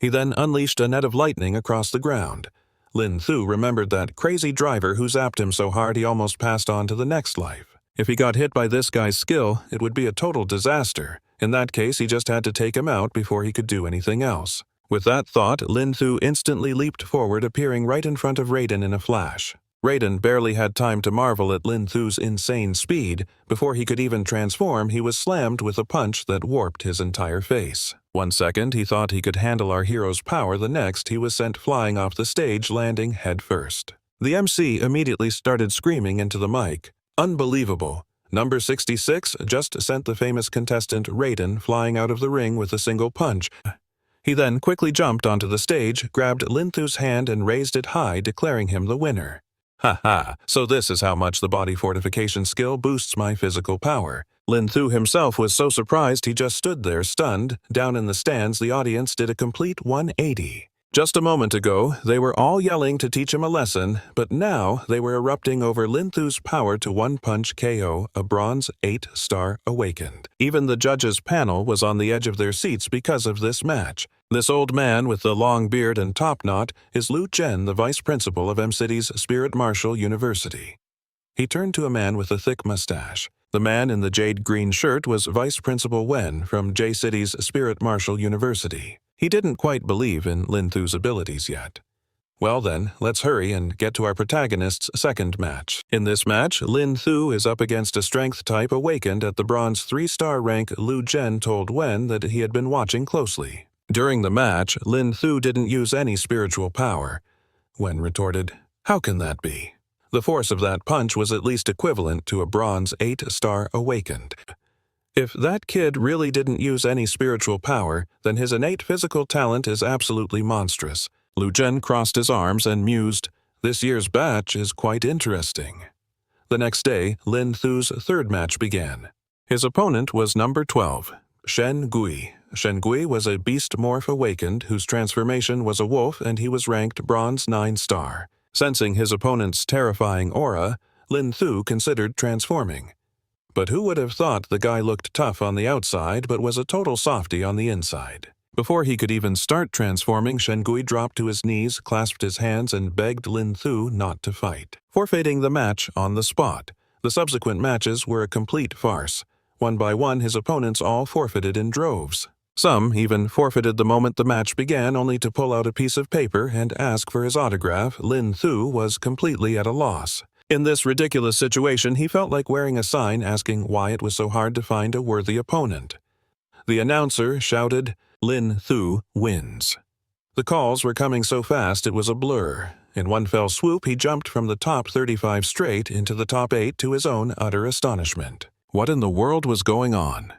A: He then unleashed a net of lightning across the ground. Lam Thu remembered that crazy driver who zapped him so hard he almost passed on to the next life. If he got hit by this guy's skill, it would be a total disaster. In that case, he just had to take him out before he could do anything else. With that thought, Lam Thu instantly leaped forward, appearing right in front of Raiden in a flash. Raiden barely had time to marvel at Lam Thu's insane speed. Before he could even transform, he was slammed with a punch that warped his entire face. One second, he thought he could handle our hero's power. The next, he was sent flying off the stage, landing head first. The MC immediately started screaming into the mic, "Unbelievable! Number 66 just sent the famous contestant Raiden flying out of the ring with a single punch." He then quickly jumped onto the stage, grabbed Lam Thu's hand and raised it high, declaring him the winner. "Ha ha, so this is how much the body fortification skill boosts my physical power." Lam Thu himself was so surprised he just stood there stunned. Down in the stands, the audience did a complete 180. Just a moment ago, they were all yelling to teach him a lesson, but now they were erupting over Lam Thu's power to one-punch KO a bronze 8-star awakened. Even the judges' panel was on the edge of their seats because of this match. This old man with the long beard and top knot is Lu Chen, the vice principal of M-City's Spirit Marshall University. He turned to a man with a thick mustache. The man in the jade green shirt was Vice Principal Wen from J-City's Spirit Marshall University. He didn't quite believe in Lam Thu's abilities yet. Well then, let's hurry and get to our protagonist's second match. In this match, Lam Thu is up against a strength-type awakened at the bronze 3-star rank. Lu Chen told Wen that he had been watching closely. During the match, Lam Thu didn't use any spiritual power. Wen retorted, "How can that be? The force of that punch was at least equivalent to a bronze 8-star awakened. If that kid really didn't use any spiritual power, then his innate physical talent is absolutely monstrous." Lu Chen crossed his arms and mused, "This year's batch is quite interesting." The next day, Lam Thu's third match began. His opponent was number 12, Shen Gui. Shen Gui was a beast morph awakened whose transformation was a wolf, and he was ranked bronze 9-star. Sensing his opponent's terrifying aura, Lam Thu considered transforming. But who would have thought the guy looked tough on the outside but was a total softie on the inside? Before he could even start transforming, Shen Gui dropped to his knees, clasped his hands, and begged Lam Thu not to fight, forfeiting the match on the spot. The subsequent matches were a complete farce. One by one, his opponents all forfeited in droves. Some even forfeited the moment the match began, only to pull out a piece of paper and ask for his autograph. Lam Thu was completely at a loss. In this ridiculous situation, he felt like wearing a sign asking why it was so hard to find a worthy opponent. The announcer shouted, "Lam Thu wins." The calls were coming so fast it was a blur. In one fell swoop, he jumped from the top 35 straight into the top 8 to his own utter astonishment. What in the world was going on?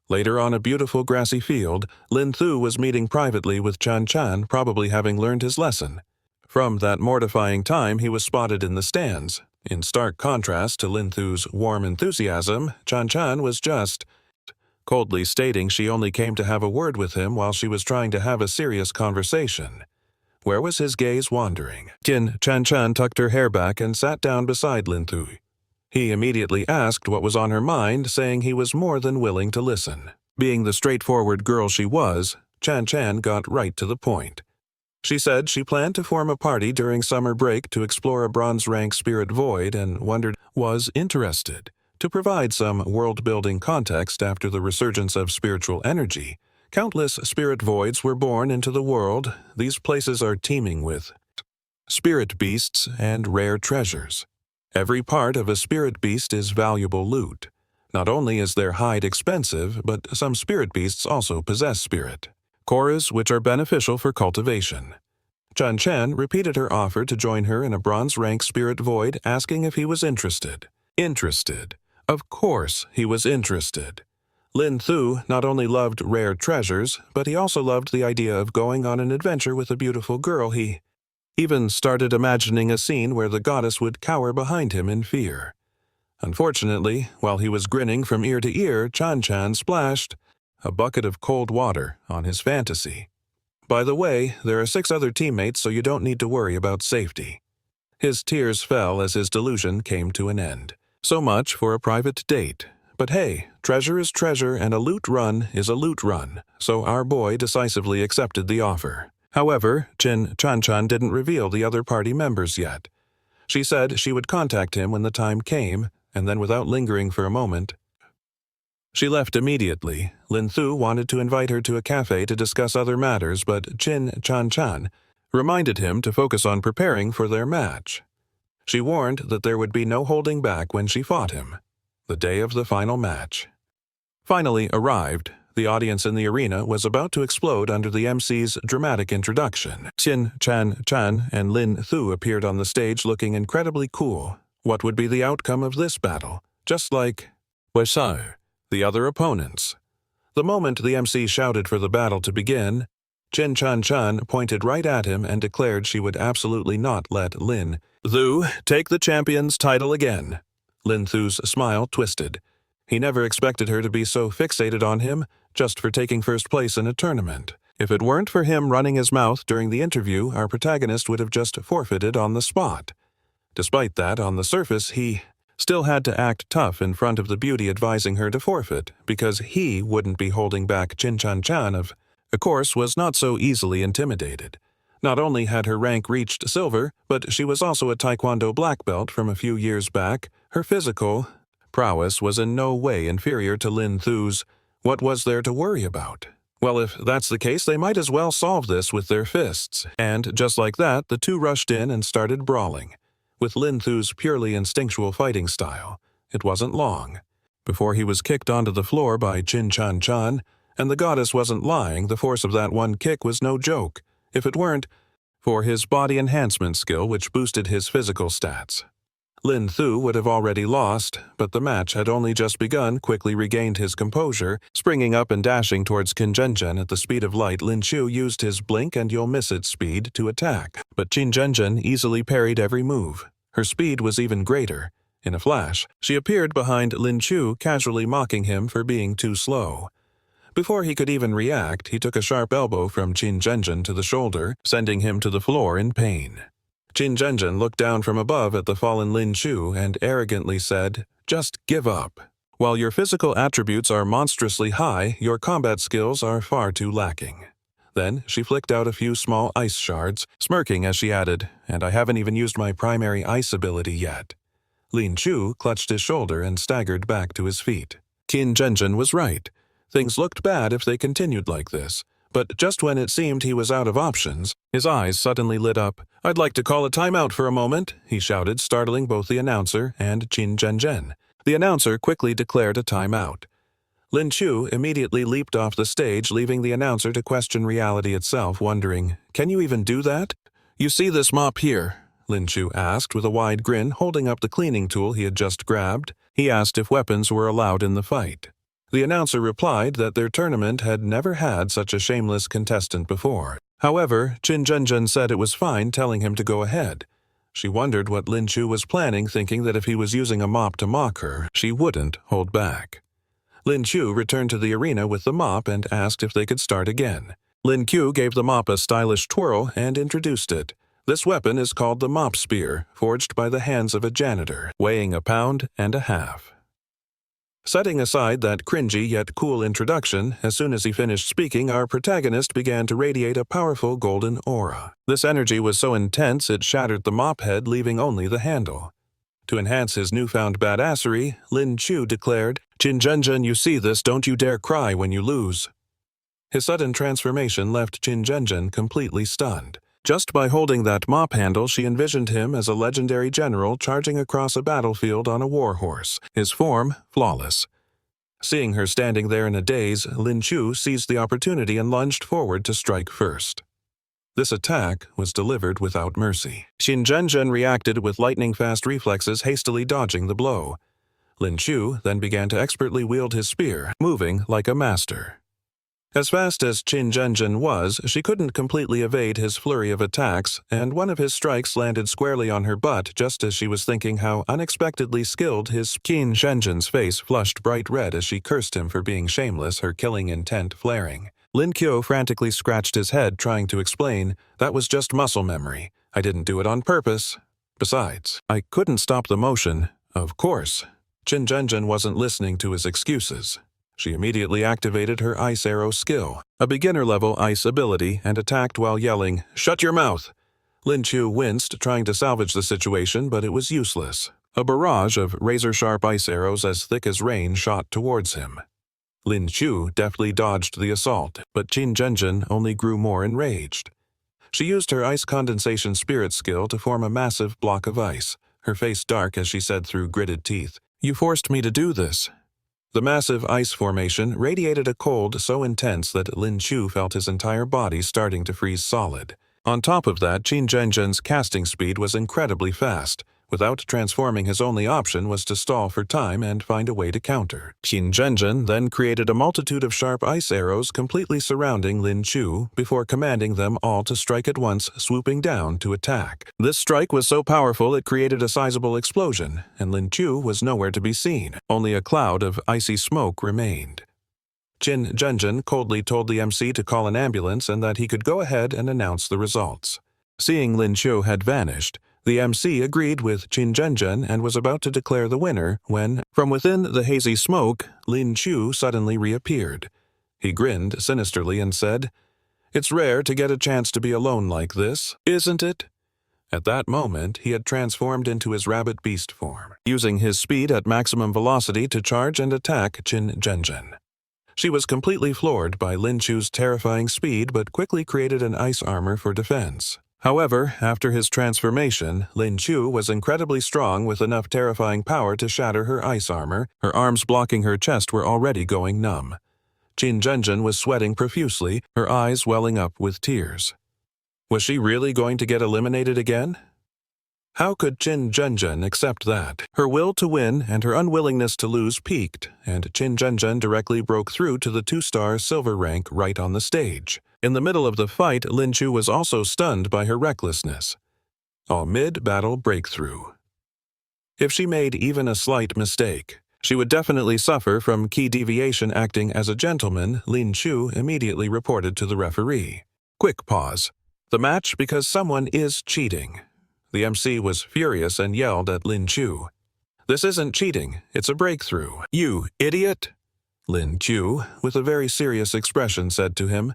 A: Later on a beautiful grassy field, Lam Thu was meeting privately with Chan Chan, probably having learned his lesson. From that mortifying time, he was spotted in the stands. In stark contrast to Lam Thu's warm enthusiasm, Chan Chan was just coldly stating she only came to have a word with him while she was trying to have a serious conversation. Where was his gaze wandering? Chan Chan tucked her hair back and sat down beside Lam Thu. He immediately asked what was on her mind, saying he was more than willing to listen. Being the straightforward girl she was, Chan Chan got right to the point. She said she planned to form a party during summer break to explore a bronze-rank spirit void and was interested. To provide some world-building context after the resurgence of spiritual energy, countless spirit voids were born into the world. These places are teeming with spirit beasts and rare treasures. Every part of a spirit beast is valuable loot. Not only is their hide expensive, but some spirit beasts also possess spirit cores which are beneficial for cultivation. Chan Chan repeated her offer to join her in a bronze-rank spirit void, asking if he was interested. Interested. Of course he was interested. Lam Thu not only loved rare treasures, but he also loved the idea of going on an adventure with a beautiful girl. He even started imagining a scene where the goddess would cower behind him in fear. Unfortunately, while he was grinning from ear to ear, Chan Chan splashed a bucket of cold water on his fantasy. By the way, there are 6 other teammates, so you don't need to worry about safety. His tears fell as his delusion came to an end. So much for a private date. But hey, treasure is treasure and a loot run is a loot run, so our boy decisively accepted the offer. However, Chan Chan didn't reveal the other party members yet. She said she would contact him when the time came, and then without lingering for a moment, she left immediately. Lam Thu wanted to invite her to a cafe to discuss other matters, but Chan Chan reminded him to focus on preparing for their match. She warned that there would be no holding back when she fought him. The day of the final match finally arrived. The audience in the arena was about to explode under the MC's dramatic introduction. Chan Chan and Lam Thu appeared on the stage looking incredibly cool. What would be the outcome of this battle? Just like the other opponents. The moment the MC shouted for the battle to begin, Chan Chan pointed right at him and declared she would absolutely not let Lam Thu take the champion's title again. Lam Thu's smile twisted. He never expected her to be so fixated on him just for taking first place in a tournament. If it weren't for him running his mouth during the interview, our protagonist would have just forfeited on the spot. Despite that, on the surface, he still had to act tough in front of the beauty advising her to forfeit, because he wouldn't be holding back Chin-chan-chan of course was not so easily intimidated. Not only had her rank reached silver, but she was also a taekwondo black belt from a few years back. Her physical prowess was in no way inferior to Lam Thu's. What was there to worry about? Well, if that's the case, they might as well solve this with their fists. And just like that, the two rushed in and started brawling. With Lam Thu's purely instinctual fighting style, it wasn't long before he was kicked onto the floor by Chin-chan-chan, and the goddess wasn't lying. The force of that one kick was no joke, if it weren't for his body enhancement skill, which boosted his physical stats. Lam Thu would have already lost, but the match had only just begun. Quickly regained his composure, springing up and dashing towards Qin-Zhen-Zhen at the speed of light. Lam Thu used his blink and you'll miss it speed to attack, but Qin-Zhen-Zhen easily parried every move. Her speed was even greater. In a flash, she appeared behind Lam Thu, casually mocking him for being too slow. Before he could even react, he took a sharp elbow from Qin-Zhen-Zhen to the shoulder, sending him to the floor in pain. Qin-Zhen-Zhen looked down from above at the fallen Lam Thu and arrogantly said, "Just give up. While your physical attributes are monstrously high, your combat skills are far too lacking." Then she flicked out a few small ice shards, smirking as she added, "And I haven't even used my primary ice ability yet." Lam Thu clutched his shoulder and staggered back to his feet. Qin-Zhen-Zhen was right. Things looked bad if they continued like this. But just when it seemed he was out of options, his eyes suddenly lit up. "I'd like to call a timeout for a moment," he shouted, startling both the announcer and Qin-Zhen-Zhen. The announcer quickly declared a timeout. Lam Thu immediately leaped off the stage, leaving the announcer to question reality itself, wondering, "Can you even do that?" "You see this mop here?" Lam Thu asked with a wide grin, holding up the cleaning tool he had just grabbed. He asked if weapons were allowed in the fight. The announcer replied that their tournament had never had such a shameless contestant before. However, Qin-Zhen-Zhen said it was fine, telling him to go ahead. She wondered what Lam Thu was planning, thinking that if he was using a mop to mock her, she wouldn't hold back. Lam Thu returned to the arena with the mop and asked if they could start again. Lam Thu gave the mop a stylish twirl and introduced it. This weapon is called the mop spear, forged by the hands of a janitor, weighing 1.5 pounds. Setting aside that cringy yet cool introduction, as soon as he finished speaking, our protagonist began to radiate a powerful golden aura. This energy was so intense it shattered the mop head, leaving only the handle. To enhance his newfound badassery, Lam Thu declared, "Qin-Zhen-Zhen, you see this, don't you dare cry when you lose." His sudden transformation left Qin-Zhen-Zhen completely stunned. Just by holding that mop handle, she envisioned him as a legendary general charging across a battlefield on a war horse, his form flawless. Seeing her standing there in a daze, Lam Thu seized the opportunity and lunged forward to strike first. This attack was delivered without mercy. Qin-Zhen-Zhen reacted with lightning-fast reflexes, hastily dodging the blow. Lam Thu then began to expertly wield his spear, moving like a master. As fast as Qin-Zhen-Zhen was, she couldn't completely evade his flurry of attacks, and one of his strikes landed squarely on her butt just as she was thinking how unexpectedly skilled his. Qin-Zhen-Zhen's face flushed bright red as she cursed him for being shameless, her killing intent flaring. Lam Thu frantically scratched his head, trying to explain, "That was just muscle memory. I didn't do it on purpose. Besides, I couldn't stop the motion." Of course. Qin-Zhen-Zhen wasn't listening to his excuses. She immediately activated her ice arrow skill, a beginner-level ice ability, and attacked while yelling, "Shut your mouth!" Lam Thu winced, trying to salvage the situation, but it was useless. A barrage of razor-sharp ice arrows as thick as rain shot towards him. Lam Thu deftly dodged the assault, but Qin-Zhen-Zhen only grew more enraged. She used her ice condensation spirit skill to form a massive block of ice, her face dark as she said through gritted teeth, "You forced me to do this." The massive ice formation radiated a cold so intense that Lam Thu felt his entire body starting to freeze solid. On top of that, Qin-Zhen-Zhen's casting speed was incredibly fast. Without transforming, his only option was to stall for time and find a way to counter. Qin-Zhen-Zhen then created a multitude of sharp ice arrows completely surrounding Lam Thu before commanding them all to strike at once, swooping down to attack. This strike was so powerful it created a sizable explosion, and Lam Thu was nowhere to be seen. Only a cloud of icy smoke remained. Qin Zhenjin coldly told the MC to call an ambulance and that he could go ahead and announce the results. Seeing Lin Chu had vanished, the MC agreed with Qin Zhenjin and was about to declare the winner when, from within the hazy smoke, Lin Chu suddenly reappeared. He grinned sinisterly and said, "It's rare to get a chance to be alone like this, isn't it?" At that moment, he had transformed into his rabbit beast form, using his speed at maximum velocity to charge and attack Qin Zhenjin. She was completely floored by Lin Chu's terrifying speed but quickly created an ice armor for defense. However, after his transformation, Lin Chu was incredibly strong with enough terrifying power to shatter her ice armor. Her arms blocking her chest were already going numb. Qin Zhenjin was sweating profusely, her eyes welling up with tears. Was she really going to get eliminated again? How could Qin Zhenjin accept that? Her will to win and her unwillingness to lose peaked, and Qin Zhenjin directly broke through to the 2-star silver rank right on the stage. In the middle of the fight, Lin Chu was also stunned by her recklessness. A mid-battle breakthrough. If she made even a slight mistake, she would definitely suffer from key deviation. Acting as a gentleman, Lin Chu immediately reported to the referee. Quick pause. The match because someone is cheating. The MC was furious and yelled at Lin Chu. "This isn't cheating, it's a breakthrough. You idiot!" Lin Chu, with a very serious expression, said to him,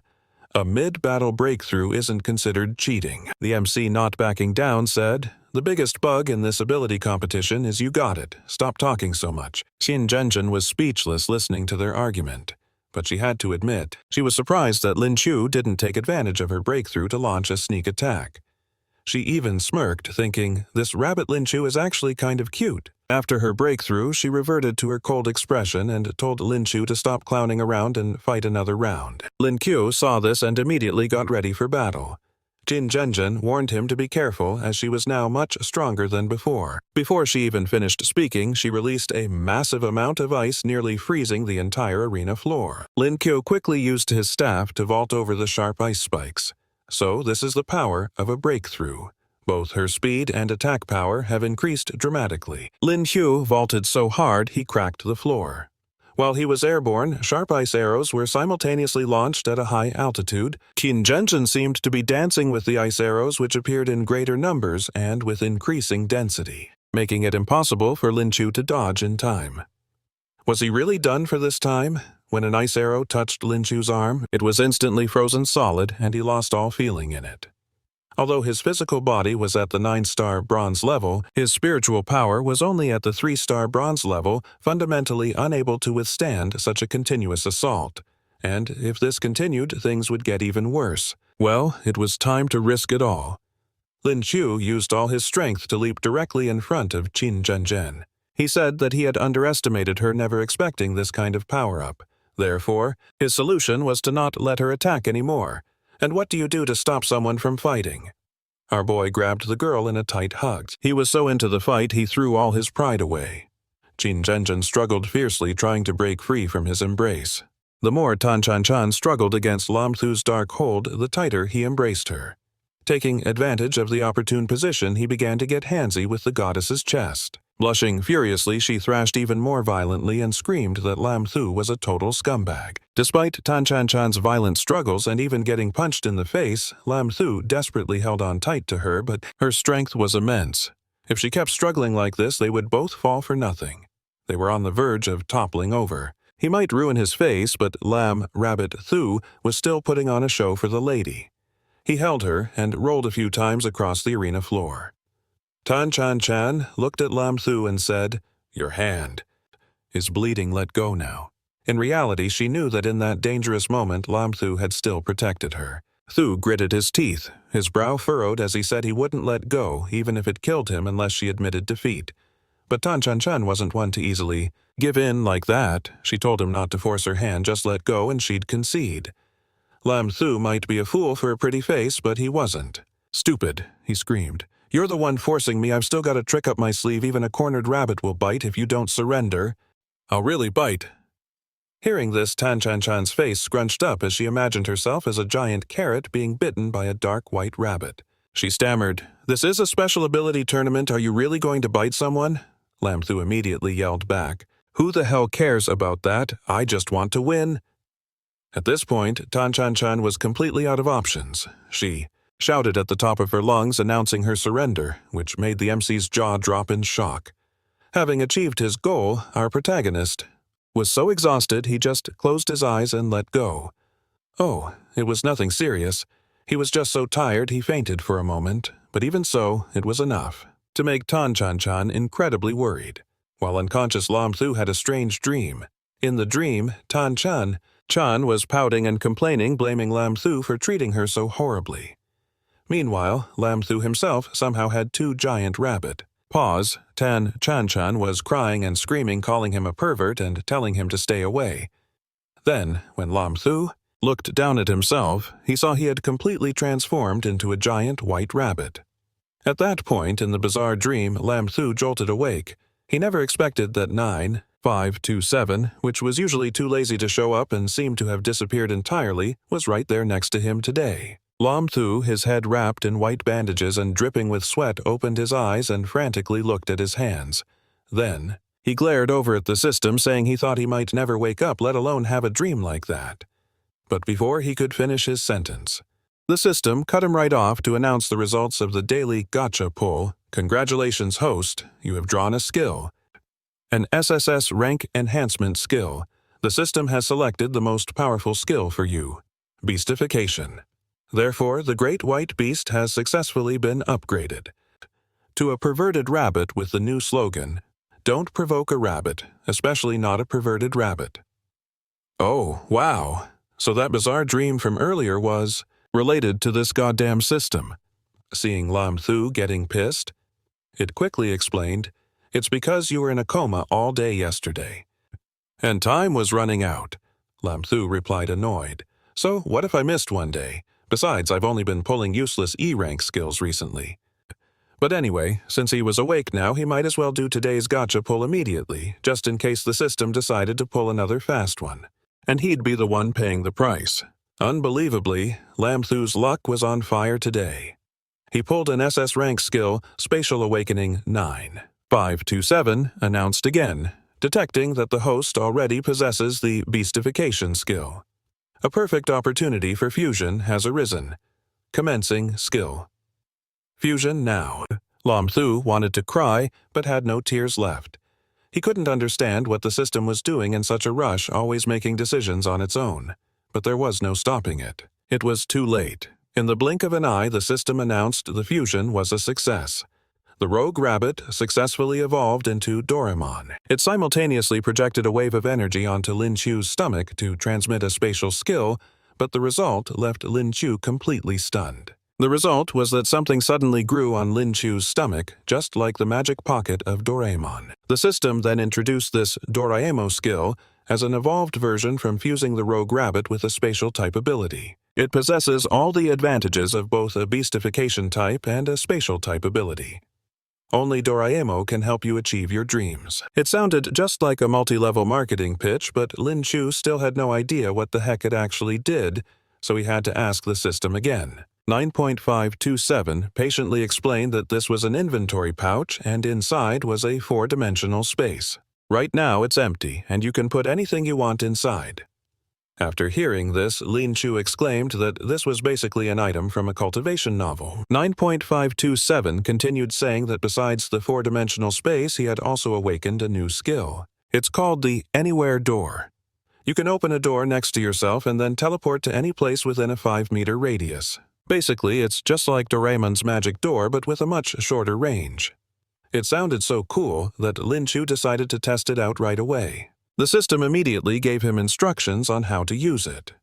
A: "A mid-battle breakthrough isn't considered cheating." The MC, not backing down, said, "The biggest bug in this ability competition is you got it. Stop talking so much." Qin Zhenjin was speechless listening to their argument. But she had to admit, she was surprised that Lin Chu didn't take advantage of her breakthrough to launch a sneak attack. She even smirked, thinking, this rabbit Lin Chu is actually kind of cute. After her breakthrough, she reverted to her cold expression and told Lin Chu to stop clowning around and fight another round. Lin Chu saw this and immediately got ready for battle. Qin Zhenjin warned him to be careful as she was now much stronger than before. Before she even finished speaking, she released a massive amount of ice, nearly freezing the entire arena floor. Lin Chu quickly used his staff to vault over the sharp ice spikes. So this is the power of a breakthrough. Both her speed and attack power have increased dramatically. Lin Chu vaulted so hard he cracked the floor. While he was airborne, sharp ice arrows were simultaneously launched at a high altitude. Qin Zhenjin seemed to be dancing with the ice arrows, which appeared in greater numbers and with increasing density, making it impossible for Lin Chu to dodge in time. Was he really done for this time? When an ice arrow touched Lin Chu's arm, it was instantly frozen solid and he lost all feeling in it. Although his physical body was at the 9-star bronze level, his spiritual power was only at the 3-star bronze level, fundamentally unable to withstand such a continuous assault. And if this continued, things would get even worse. Well, it was time to risk it all. Lin Chu used all his strength to leap directly in front of Qin Zhenjin. He said that he had underestimated her, never expecting this kind of power-up. Therefore, his solution was to not let her attack anymore. And what do you do to stop someone from fighting? Our boy grabbed the girl in a tight hug. He was so into the fight he threw all his pride away. Qin Zhenjin struggled fiercely, trying to break free from his embrace. The more Tan Chan Chan struggled against Lam Thu's dark hold, the tighter he embraced her. Taking advantage of the opportune position, he began to get handsy with the goddess's chest. Blushing furiously, she thrashed even more violently and screamed that Lam Thu was a total scumbag. Despite Tan Chan Chan's violent struggles and even getting punched in the face, Lam Thu desperately held on tight to her, but her strength was immense. If she kept struggling like this, they would both fall for nothing. They were on the verge of toppling over. He might ruin his face, but Lam Rabbit Thu was still putting on a show for the lady. He held her and rolled a few times across the arena floor. Tan Chan Chan looked at Lam Thu and said, "Your hand." His bleeding let go now. In reality, she knew that in that dangerous moment, Lam Thu had still protected her. Thu gritted his teeth, his brow furrowed as he said he wouldn't let go, even if it killed him unless she admitted defeat. But Tan Chan Chan wasn't one to easily give in like that. She told him not to force her hand, just let go and she'd concede. Lam Thu might be a fool for a pretty face, but he wasn't. "Stupid," he screamed. "You're the one forcing me. I've still got a trick up my sleeve. Even a cornered rabbit will bite if you don't surrender." "I'll really bite." Hearing this, Tan Chan Chan's face scrunched up as she imagined herself as a giant carrot being bitten by a dark white rabbit. She stammered, "This is a special ability tournament. Are you really going to bite someone?" Lam Thu immediately yelled back, "Who the hell cares about that? I just want to win." At this point, Tan-chan-chan was completely out of options. She shouted at the top of her lungs, announcing her surrender, which made the MC's jaw drop in shock. Having achieved his goal, our protagonist was so exhausted he just closed his eyes and let go. Oh, it was nothing serious. He was just so tired he fainted for a moment, but even so, it was enough to make Tan-chan-chan incredibly worried. While unconscious, Lam Thu had a strange dream. In the dream, Tan-chan was pouting and complaining, blaming Lam Thu for treating her so horribly. Meanwhile, Lam Thu himself somehow had two giant rabbit paws. Tan-chan-chan was crying and screaming, calling him a pervert and telling him to stay away. Then, when Lam Thu looked down at himself, he saw he had completely transformed into a giant white rabbit. At that point in the bizarre dream, Lam Thu jolted awake. He never expected that 9527, which was usually too lazy to show up and seemed to have disappeared entirely, was right there next to him today. Lam Thu, his head wrapped in white bandages and dripping with sweat, opened his eyes and frantically looked at his hands. Then, he glared over at the system, saying he thought he might never wake up, let alone have a dream like that. But before he could finish his sentence, the system cut him right off to announce the results of the daily gacha poll. Congratulations, host, you have drawn a skill. An SSS rank enhancement skill. The system has selected the most powerful skill for you, beastification. Therefore, the great white beast has successfully been upgraded to a perverted rabbit with the new slogan, "Don't provoke a rabbit, especially not a perverted rabbit." Oh, wow. So that bizarre dream from earlier was related to this goddamn system. Seeing Lam Thu getting pissed, it quickly explained, "It's because you were in a coma all day yesterday." And time was running out. Lam Thu replied, annoyed. "So what if I missed one day? Besides, I've only been pulling useless E-rank skills recently." But anyway, since he was awake now, he might as well do today's gacha pull immediately, just in case the system decided to pull another fast one. And he'd be the one paying the price. Unbelievably, Lam Thu's luck was on fire today. He pulled an SS rank skill, Spatial Awakening 9527, announced again, detecting that the host already possesses the beastification skill. A perfect opportunity for fusion has arisen. Commencing skill. Fusion now. Lam Thu wanted to cry, but had no tears left. He couldn't understand what the system was doing in such a rush, always making decisions on its own. But there was no stopping it. It was too late. In the blink of an eye, the system announced the fusion was a success. The rogue rabbit successfully evolved into Doraemon. It simultaneously projected a wave of energy onto Lin Chu's stomach to transmit a spatial skill, but the result left Lin Chu completely stunned. The result was that something suddenly grew on Lin Chu's stomach, just like the magic pocket of Doraemon. The system then introduced this Doraemon skill as an evolved version from fusing the rogue rabbit with a spatial type ability. It possesses all the advantages of both a beastification type and a spatial type ability. Only Doraemon can help you achieve your dreams. It sounded just like a multi-level marketing pitch, but Lin Chu still had no idea what the heck it actually did, so he had to ask the system again. 9.527 patiently explained that this was an inventory pouch and inside was a 4-dimensional space. Right now it's empty and you can put anything you want inside. After hearing this, Lin Chu exclaimed that this was basically an item from a cultivation novel. 9.527 continued saying that besides the 4-dimensional space, he had also awakened a new skill. It's called the Anywhere Door. You can open a door next to yourself and then teleport to any place within a 5-meter radius. Basically, it's just like Doraemon's magic door, but with a much shorter range. It sounded so cool that Lin Chu decided to test it out right away. The system immediately gave him instructions on how to use it.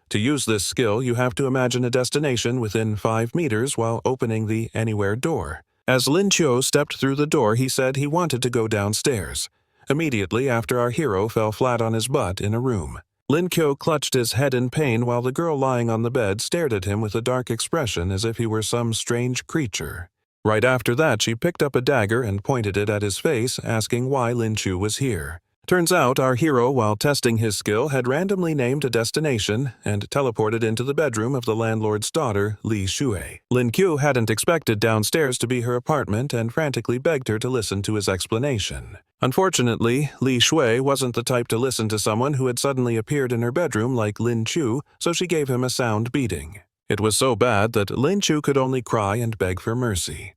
A: To use this skill, you have to imagine a destination within 5 meters while opening the Anywhere Door. As Lin Chu stepped through the door, he said he wanted to go downstairs, immediately after our hero fell flat on his butt in a room. Lin Chu clutched his head in pain while the girl lying on the bed stared at him with a dark expression as if he were some strange creature. Right after that, she picked up a dagger and pointed it at his face, asking why Lin Chu was here. Turns out our hero, while testing his skill, had randomly named a destination and teleported into the bedroom of the landlord's daughter, Li Shui. Lin Qiu hadn't expected downstairs to be her apartment and frantically begged her to listen to his explanation. Unfortunately, Li Shui wasn't the type to listen to someone who had suddenly appeared in her bedroom like Lin Qiu, so she gave him a sound beating. It was so bad that Lin Qiu could only cry and beg for mercy.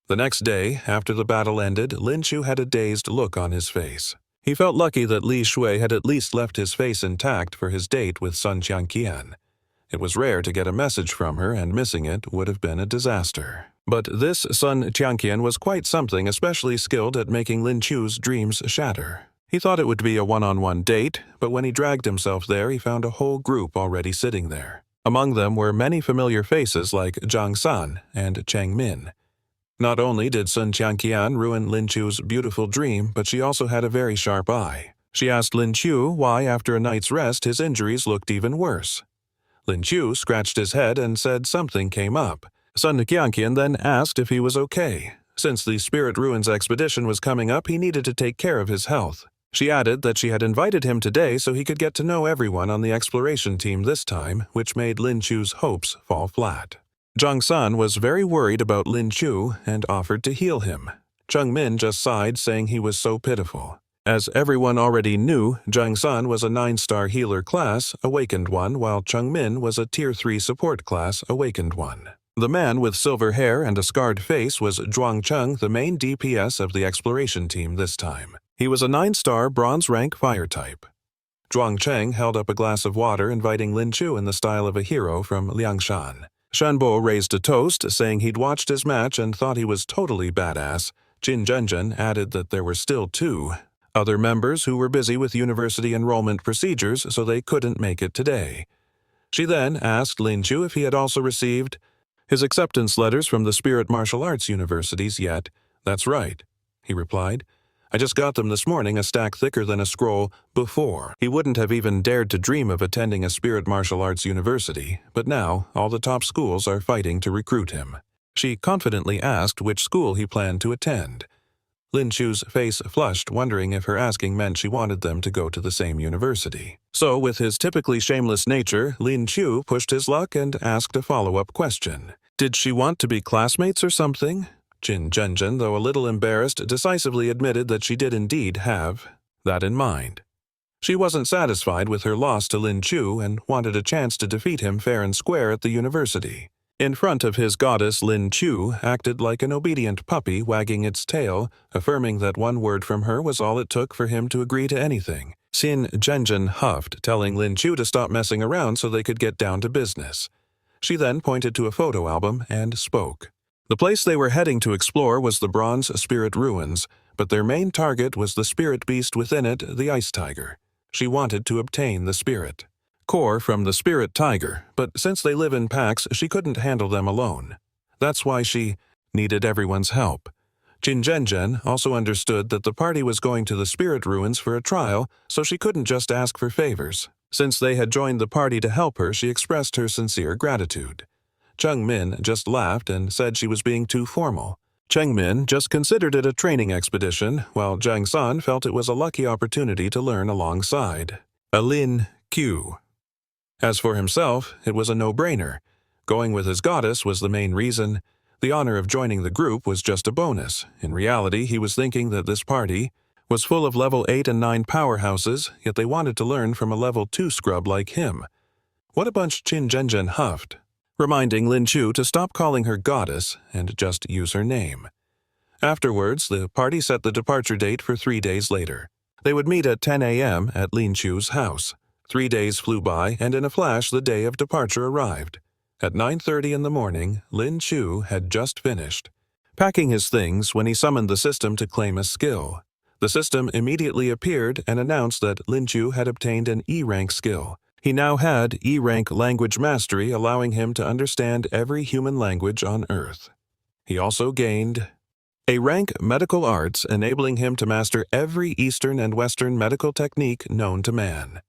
A: The next day, after the battle ended, Lin Qiu had a dazed look on his face. He felt lucky that Li Shui had at least left his face intact for his date with Sun Qianqian. It was rare to get a message from her, and missing it would have been a disaster. But this Sun Qianqian was quite something, especially skilled at making Lin Qiu's dreams shatter. He thought it would be a one-on-one date, but when he dragged himself there, he found a whole group already sitting there. Among them were many familiar faces like Zhang San and Cheng Min. Not only did Sun Qianqian ruin Lin Qiu's beautiful dream, but she also had a very sharp eye. She asked Lin Qiu why after a night's rest his injuries looked even worse. Lin Qiu scratched his head and said something came up. Sun Qianqian then asked if he was okay. Since the Spirit Ruins expedition was coming up, he needed to take care of his health. She added that she had invited him today so he could get to know everyone on the exploration team this time, which made Lin Qiu's hopes fall flat. Zhang San was very worried about Lin Qiu and offered to heal him. Cheng Min just sighed, saying he was so pitiful. As everyone already knew, Zhang San was a 9-star healer class, awakened one, while Cheng Min was a tier 3 support class, awakened one. The man with silver hair and a scarred face was Zhuang Cheng, the main DPS of the exploration team this time. He was a 9-star bronze rank fire type. Zhuang Cheng held up a glass of water, inviting Lin Qiu in the style of a hero from Liangshan. Shanbo raised a toast, saying he'd watched his match and thought he was totally badass. Jin Zhenzhen added that there were still 2 other members who were busy with university enrollment procedures, so they couldn't make it today. She then asked Lin Qiu if he had also received his acceptance letters from the Spirit Martial Arts universities yet. "That's right," he replied. "I just got them this morning, a stack thicker than a scroll." Before, he wouldn't have even dared to dream of attending a Spirit Martial Arts university, but now all the top schools are fighting to recruit him. She confidently asked which school he planned to attend. Lin Qiu's face flushed, wondering if her asking meant she wanted them to go to the same university. So, with his typically shameless nature, Lin Qiu pushed his luck and asked a follow-up question. Did she want to be classmates or something? Jin Zhenzhen, though a little embarrassed, decisively admitted that she did indeed have that in mind. She wasn't satisfied with her loss to Lin Qiu and wanted a chance to defeat him fair and square at the university. In front of his goddess, Lin Qiu acted like an obedient puppy wagging its tail, affirming that one word from her was all it took for him to agree to anything. Xin Zhenzhen huffed, telling Lin Qiu to stop messing around so they could get down to business. She then pointed to a photo album and spoke. The place they were heading to explore was the Bronze Spirit Ruins, but their main target was the spirit beast within it, the Ice Tiger. She wanted to obtain the spirit core from the spirit tiger, but since they live in packs, she couldn't handle them alone. That's why she needed everyone's help. Jin Zhenzhen also understood that the party was going to the Spirit Ruins for a trial, so she couldn't just ask for favors. Since they had joined the party to help her, she expressed her sincere gratitude. Cheng Min just laughed and said she was being too formal. Cheng Min just considered it a training expedition, while Zhang San felt it was a lucky opportunity to learn alongside Lin Qiu. As for himself, it was a no-brainer. Going with his goddess was the main reason. The honor of joining the group was just a bonus. In reality, he was thinking that this party was full of level 8 and 9 powerhouses, yet they wanted to learn from a level 2 scrub like him. What a bunch, Jin Zhenzhen huffed, reminding Lin Qiu to stop calling her goddess and just use her name. Afterwards, the party set the departure date for 3 days later. They would meet at 10 a.m. at Lin Qiu's house. 3 days flew by, and in a flash the day of departure arrived. At 9:30 in the morning, Lin Qiu had just finished packing his things when he summoned the system to claim a skill. The system immediately appeared and announced that Lin Qiu had obtained an E-rank skill. He now had E-rank language mastery, allowing him to understand every human language on Earth. He also gained a rank medical arts, enabling him to master every Eastern and Western medical technique known to man.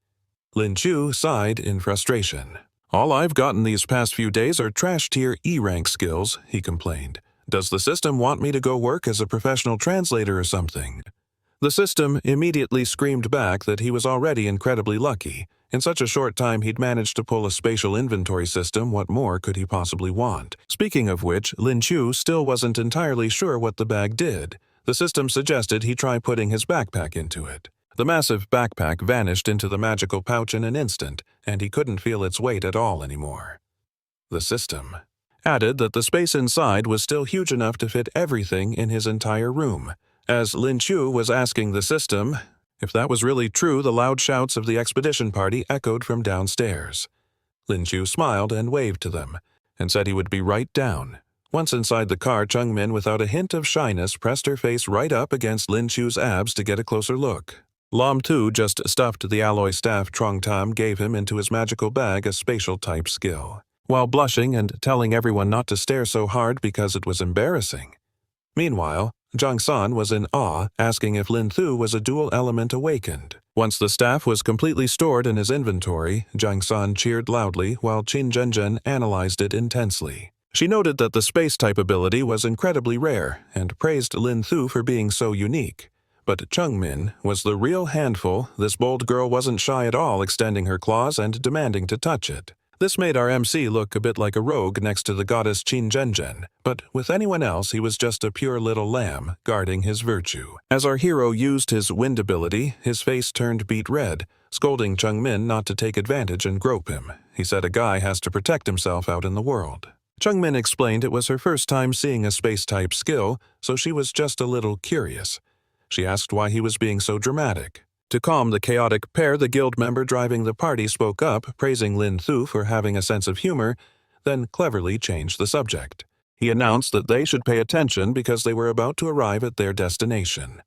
A: Lin Qiu sighed in frustration. "All I've gotten these past few days are trash-tier E-rank skills," he complained. "Does the system want me to go work as a professional translator or something?" The system immediately screamed back that he was already incredibly lucky. In such a short time he'd managed to pull a spatial inventory system. What more could he possibly want? Speaking of which, Lin Chu still wasn't entirely sure what the bag did. The system suggested he try putting his backpack into it. The massive backpack vanished into the magical pouch in an instant, and he couldn't feel its weight at all anymore. The system added that the space inside was still huge enough to fit everything in his entire room. As Lin Chu was asking the system if that was really true, the loud shouts of the expedition party echoed from downstairs. Lin Chu smiled and waved to them, and said he would be right down. Once inside the car, Chungmin, without a hint of shyness, pressed her face right up against Lin Chu's abs to get a closer look. Lam Thu just stuffed the alloy staff Trong Tam gave him into his magical bag, a spatial-type skill, while blushing and telling everyone not to stare so hard because it was embarrassing. Meanwhile, Jung San was in awe, asking if Lin Thu was a dual-element awakened. Once the staff was completely stored in his inventory, Jung San cheered loudly while Qin Zhenzhen analyzed it intensely. She noted that the space-type ability was incredibly rare and praised Lin Thu for being so unique. But Chungmin was the real handful. This bold girl wasn't shy at all, extending her claws and demanding to touch it. This made our MC look a bit like a rogue next to the goddess Qin Zhenzhen, but with anyone else he was just a pure little lamb, guarding his virtue. As our hero used his wind ability, his face turned beet red, scolding Chungmin not to take advantage and grope him. He said a guy has to protect himself out in the world. Chungmin explained it was her first time seeing a space-type skill, so she was just a little curious. She asked why he was being so dramatic. To calm the chaotic pair, the guild member driving the party spoke up, praising Lin Thu for having a sense of humor, then cleverly changed the subject. He announced that they should pay attention because they were about to arrive at their destination.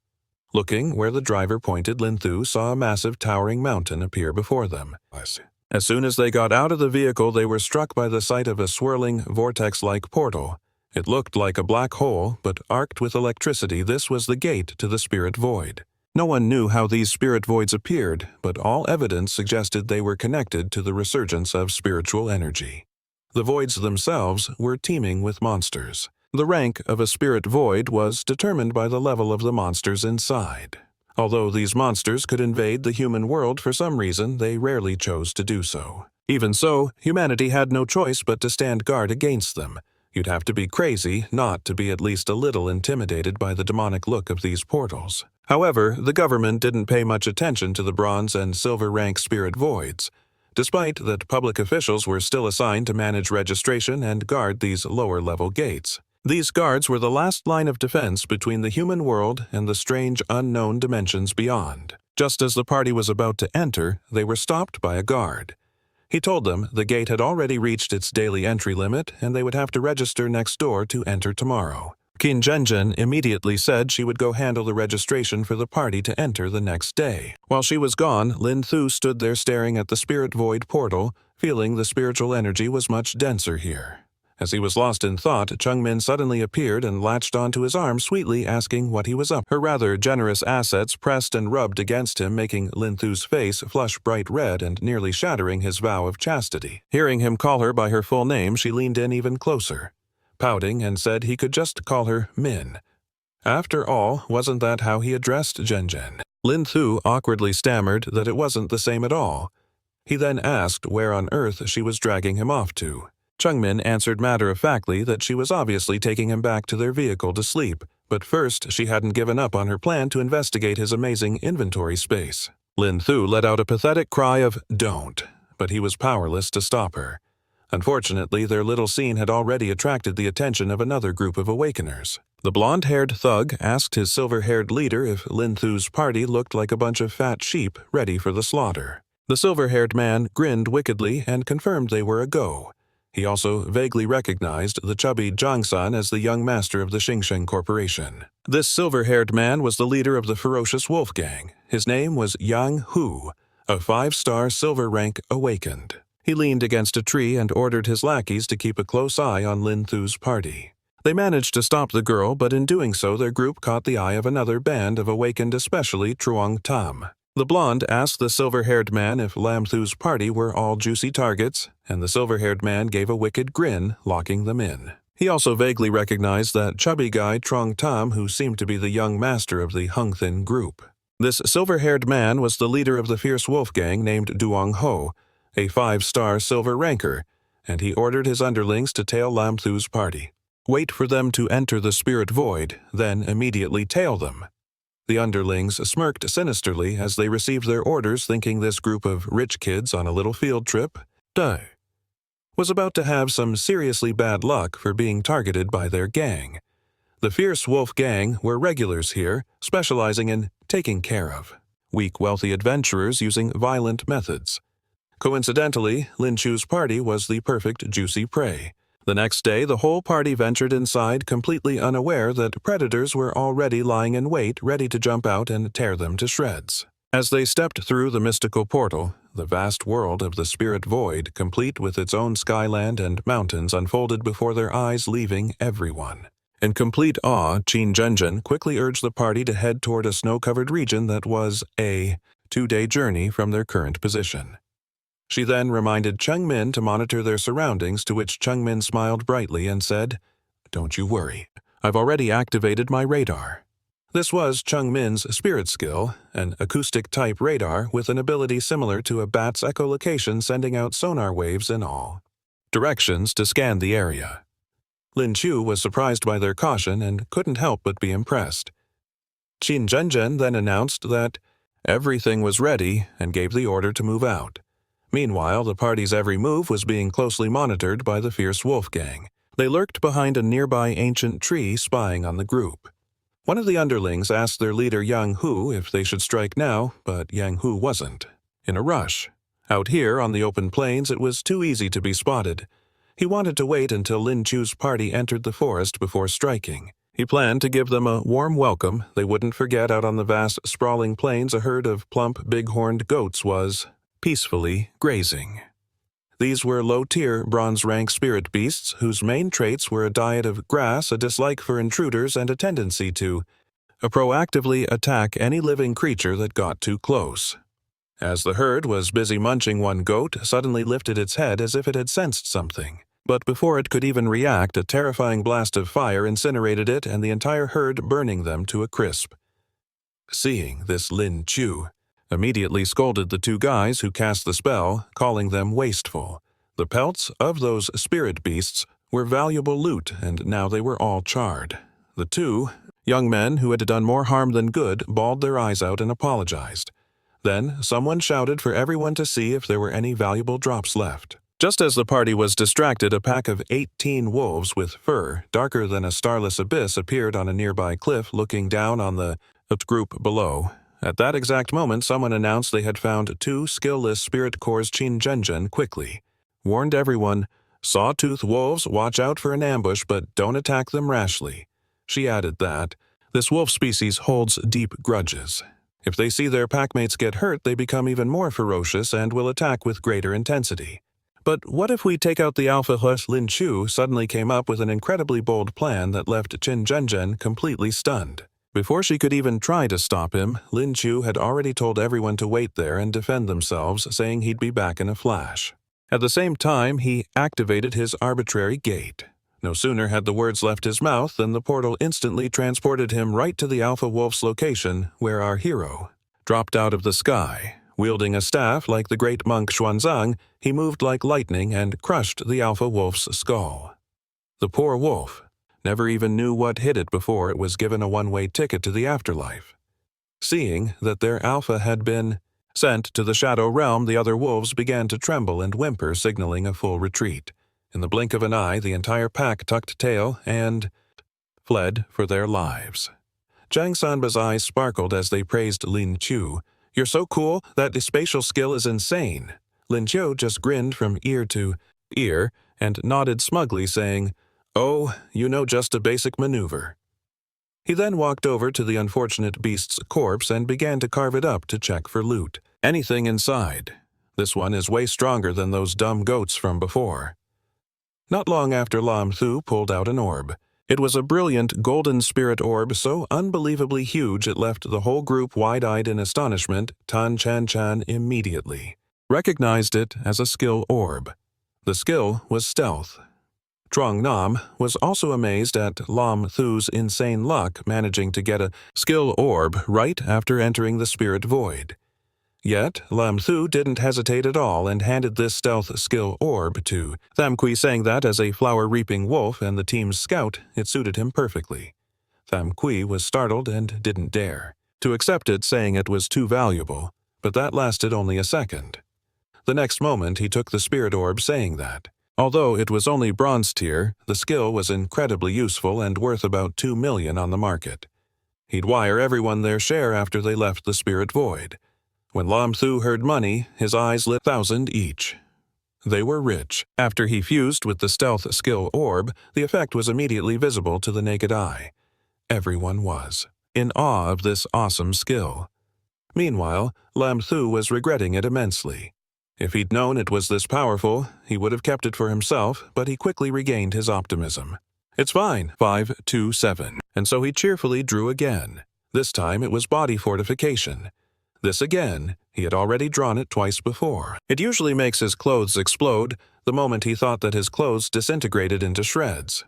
A: Looking where the driver pointed, Lin Thu saw a massive towering mountain appear before them. As soon as they got out of the vehicle, they were struck by the sight of a swirling, vortex-like portal. It looked like a black hole, but arced with electricity. This was the gate to the spirit void. No one knew how these spirit voids appeared, but all evidence suggested they were connected to the resurgence of spiritual energy. The voids themselves were teeming with monsters. The rank of a spirit void was determined by the level of the monsters inside. Although these monsters could invade the human world, for some reason they rarely chose to do so. Even so, humanity had no choice but to stand guard against them. You'd have to be crazy not to be at least a little intimidated by the demonic look of these portals. However, the government didn't pay much attention to the bronze and silver rank spirit voids, despite that public officials were still assigned to manage registration and guard these lower-level gates. These guards were the last line of defense between the human world and the strange unknown dimensions beyond. Just as the party was about to enter, they were stopped by a guard. He told them the gate had already reached its daily entry limit and they would have to register next door to enter tomorrow. Qin Zhenzhen immediately said she would go handle the registration for the party to enter the next day. While she was gone, Lin Thu stood there staring at the spirit void portal, feeling the spiritual energy was much denser here. As he was lost in thought, Chungmin suddenly appeared and latched onto his arm, sweetly asking what he was up. Her rather generous assets pressed and rubbed against him, making Lin Thu's face flush bright red and nearly shattering his vow of chastity. Hearing him call her by her full name, she leaned in even closer, pouting, and said he could just call her Min. After all, wasn't that how he addressed Zhenzhen? Lin Thu awkwardly stammered that it wasn't the same at all. He then asked where on earth she was dragging him off to. Chungmin answered matter-of-factly that she was obviously taking him back to their vehicle to sleep, but first she hadn't given up on her plan to investigate his amazing inventory space. Lin Thu let out a pathetic cry of "don't," but he was powerless to stop her. Unfortunately, their little scene had already attracted the attention of another group of awakeners. The blonde-haired thug asked his silver-haired leader if Lin Thu's party looked like a bunch of fat sheep ready for the slaughter. The silver-haired man grinned wickedly and confirmed they were a go. He also vaguely recognized the chubby Zhang San as the young master of the Xingsheng Corporation. This silver-haired man was the leader of the ferocious wolf gang. His name was Yang Hu, a 5-star silver rank awakened. He leaned against a tree and ordered his lackeys to keep a close eye on Lin Thu's party. They managed to stop the girl, but in doing so their group caught the eye of another band of awakened, especially Truong Tam. The blonde asked the silver-haired man if Lam Thu's party were all juicy targets, and the silver-haired man gave a wicked grin, locking them in. He also vaguely recognized that chubby guy Trong Tam who seemed to be the young master of the Hung Thin group. This silver-haired man was the leader of the fierce wolf gang named Duong Ho, a 5-star silver ranker, and he ordered his underlings to tail Lam Thu's party. Wait for them to enter the spirit void, then immediately tail them. The underlings smirked sinisterly as they received their orders, thinking this group of rich kids on a little field trip was about to have some seriously bad luck for being targeted by their gang. The fierce wolf gang were regulars here, specializing in taking care of weak, wealthy adventurers using violent methods. Coincidentally, Lin Chu's party was the perfect juicy prey. The next day, the whole party ventured inside, completely unaware that predators were already lying in wait, ready to jump out and tear them to shreds. As they stepped through the mystical portal, the vast world of the spirit void, complete with its own skyland and mountains, unfolded before their eyes, leaving everyone. In complete awe, Qin Zhenzhen quickly urged the party to head toward a snow-covered region that was a 2-day journey from their current position. She then reminded Cheng Min to monitor their surroundings, to which Cheng Min smiled brightly and said, "Don't you worry. I've already activated my radar." This was Cheng Min's spirit skill, an acoustic-type radar with an ability similar to a bat's echolocation, sending out sonar waves in all directions to scan the area. Lin Chu was surprised by their caution and couldn't help but be impressed. Qin Zhenzhen then announced that everything was ready and gave the order to move out. Meanwhile, the party's every move was being closely monitored by the fierce wolf gang. They lurked behind a nearby ancient tree, spying on the group. One of the underlings asked their leader Yang Hu if they should strike now, but Yang Hu wasn't in a rush. Out here on the open plains, it was too easy to be spotted. He wanted to wait until Lin Chu's party entered the forest before striking. He planned to give them a warm welcome. They wouldn't forget out on the vast, sprawling plains a herd of plump, big-horned goats was peacefully grazing. These were low-tier, bronze-rank spirit beasts whose main traits were a diet of grass, a dislike for intruders, and a tendency to proactively attack any living creature that got too close. As the herd was busy munching, one goat suddenly lifted its head as if it had sensed something. But before it could even react, a terrifying blast of fire incinerated it and the entire herd, burning them to a crisp. Seeing this, Lin Chu immediately scolded the 2 guys who cast the spell, calling them wasteful. The pelts of those spirit beasts were valuable loot, and now they were all charred. The 2 young men who had done more harm than good bawled their eyes out and apologized. Then someone shouted for everyone to see if there were any valuable drops left. Just as the party was distracted, a pack of 18 wolves with fur darker than a starless abyss appeared on a nearby cliff, looking down on the group below. At that exact moment, someone announced they had found 2 skill-less spirit cores. Qin Zhenzhen quickly warned everyone, "Sawtooth wolves, watch out for an ambush, but don't attack them rashly." She added that this wolf species holds deep grudges. If they see their packmates get hurt, they become even more ferocious and will attack with greater intensity. "But what if we take out the alpha hush?" Lin Chu suddenly came up with an incredibly bold plan that left Qin Zhenzhen completely stunned. Before she could even try to stop him, Lin Chu had already told everyone to wait there and defend themselves, saying he'd be back in a flash. At the same time, he activated his arbitrary gate. No sooner had the words left his mouth than the portal instantly transported him right to the Alpha Wolf's location, where our hero dropped out of the sky. Wielding a staff like the great monk Xuanzang, he moved like lightning and crushed the Alpha Wolf's skull. The poor wolf never even knew what hit it before it was given a one-way ticket to the afterlife. Seeing that their alpha had been sent to the Shadow Realm, the other wolves began to tremble and whimper, signaling a full retreat. In the blink of an eye, the entire pack tucked tail and fled for their lives. Zhang Sanba's eyes sparkled as they praised Lin Chu. "You're so cool, that spatial skill is insane." Lin Chu just grinned from ear to ear and nodded smugly, saying, "Oh, you know, just a basic maneuver." He then walked over to the unfortunate beast's corpse and began to carve it up to check for loot. Anything inside. This one is way stronger than those dumb goats from before. Not long after, Lam Thu pulled out an orb. It was a brilliant golden spirit orb so unbelievably huge it left the whole group wide-eyed in astonishment. Tan Chan Chan immediately recognized it as a skill orb. The skill was stealth. Trong Nam was also amazed at Lam Thu's insane luck managing to get a skill orb right after entering the spirit void. Yet, Lam Thu didn't hesitate at all and handed this stealth skill orb to Tham Quy, saying that as a flower-reaping wolf and the team's scout, it suited him perfectly. Tham Quy was startled and didn't dare to accept it, saying it was too valuable, but that lasted only a second. The next moment he took the spirit orb, saying that, although it was only bronze tier, the skill was incredibly useful and worth about 2 million on the market. He'd wire everyone their share after they left the spirit void. When Lam Thu heard money, his eyes lit 1,000 each. They were rich. After he fused with the stealth skill orb, the effect was immediately visible to the naked eye. Everyone was in awe of this awesome skill. Meanwhile, Lam Thu was regretting it immensely. If he'd known it was this powerful, he would have kept it for himself, but he quickly regained his optimism. It's fine, 527. And so he cheerfully drew again. This time it was body fortification. This again, he had already drawn it twice before. It usually makes his clothes explode the moment he thought that his clothes disintegrated into shreds.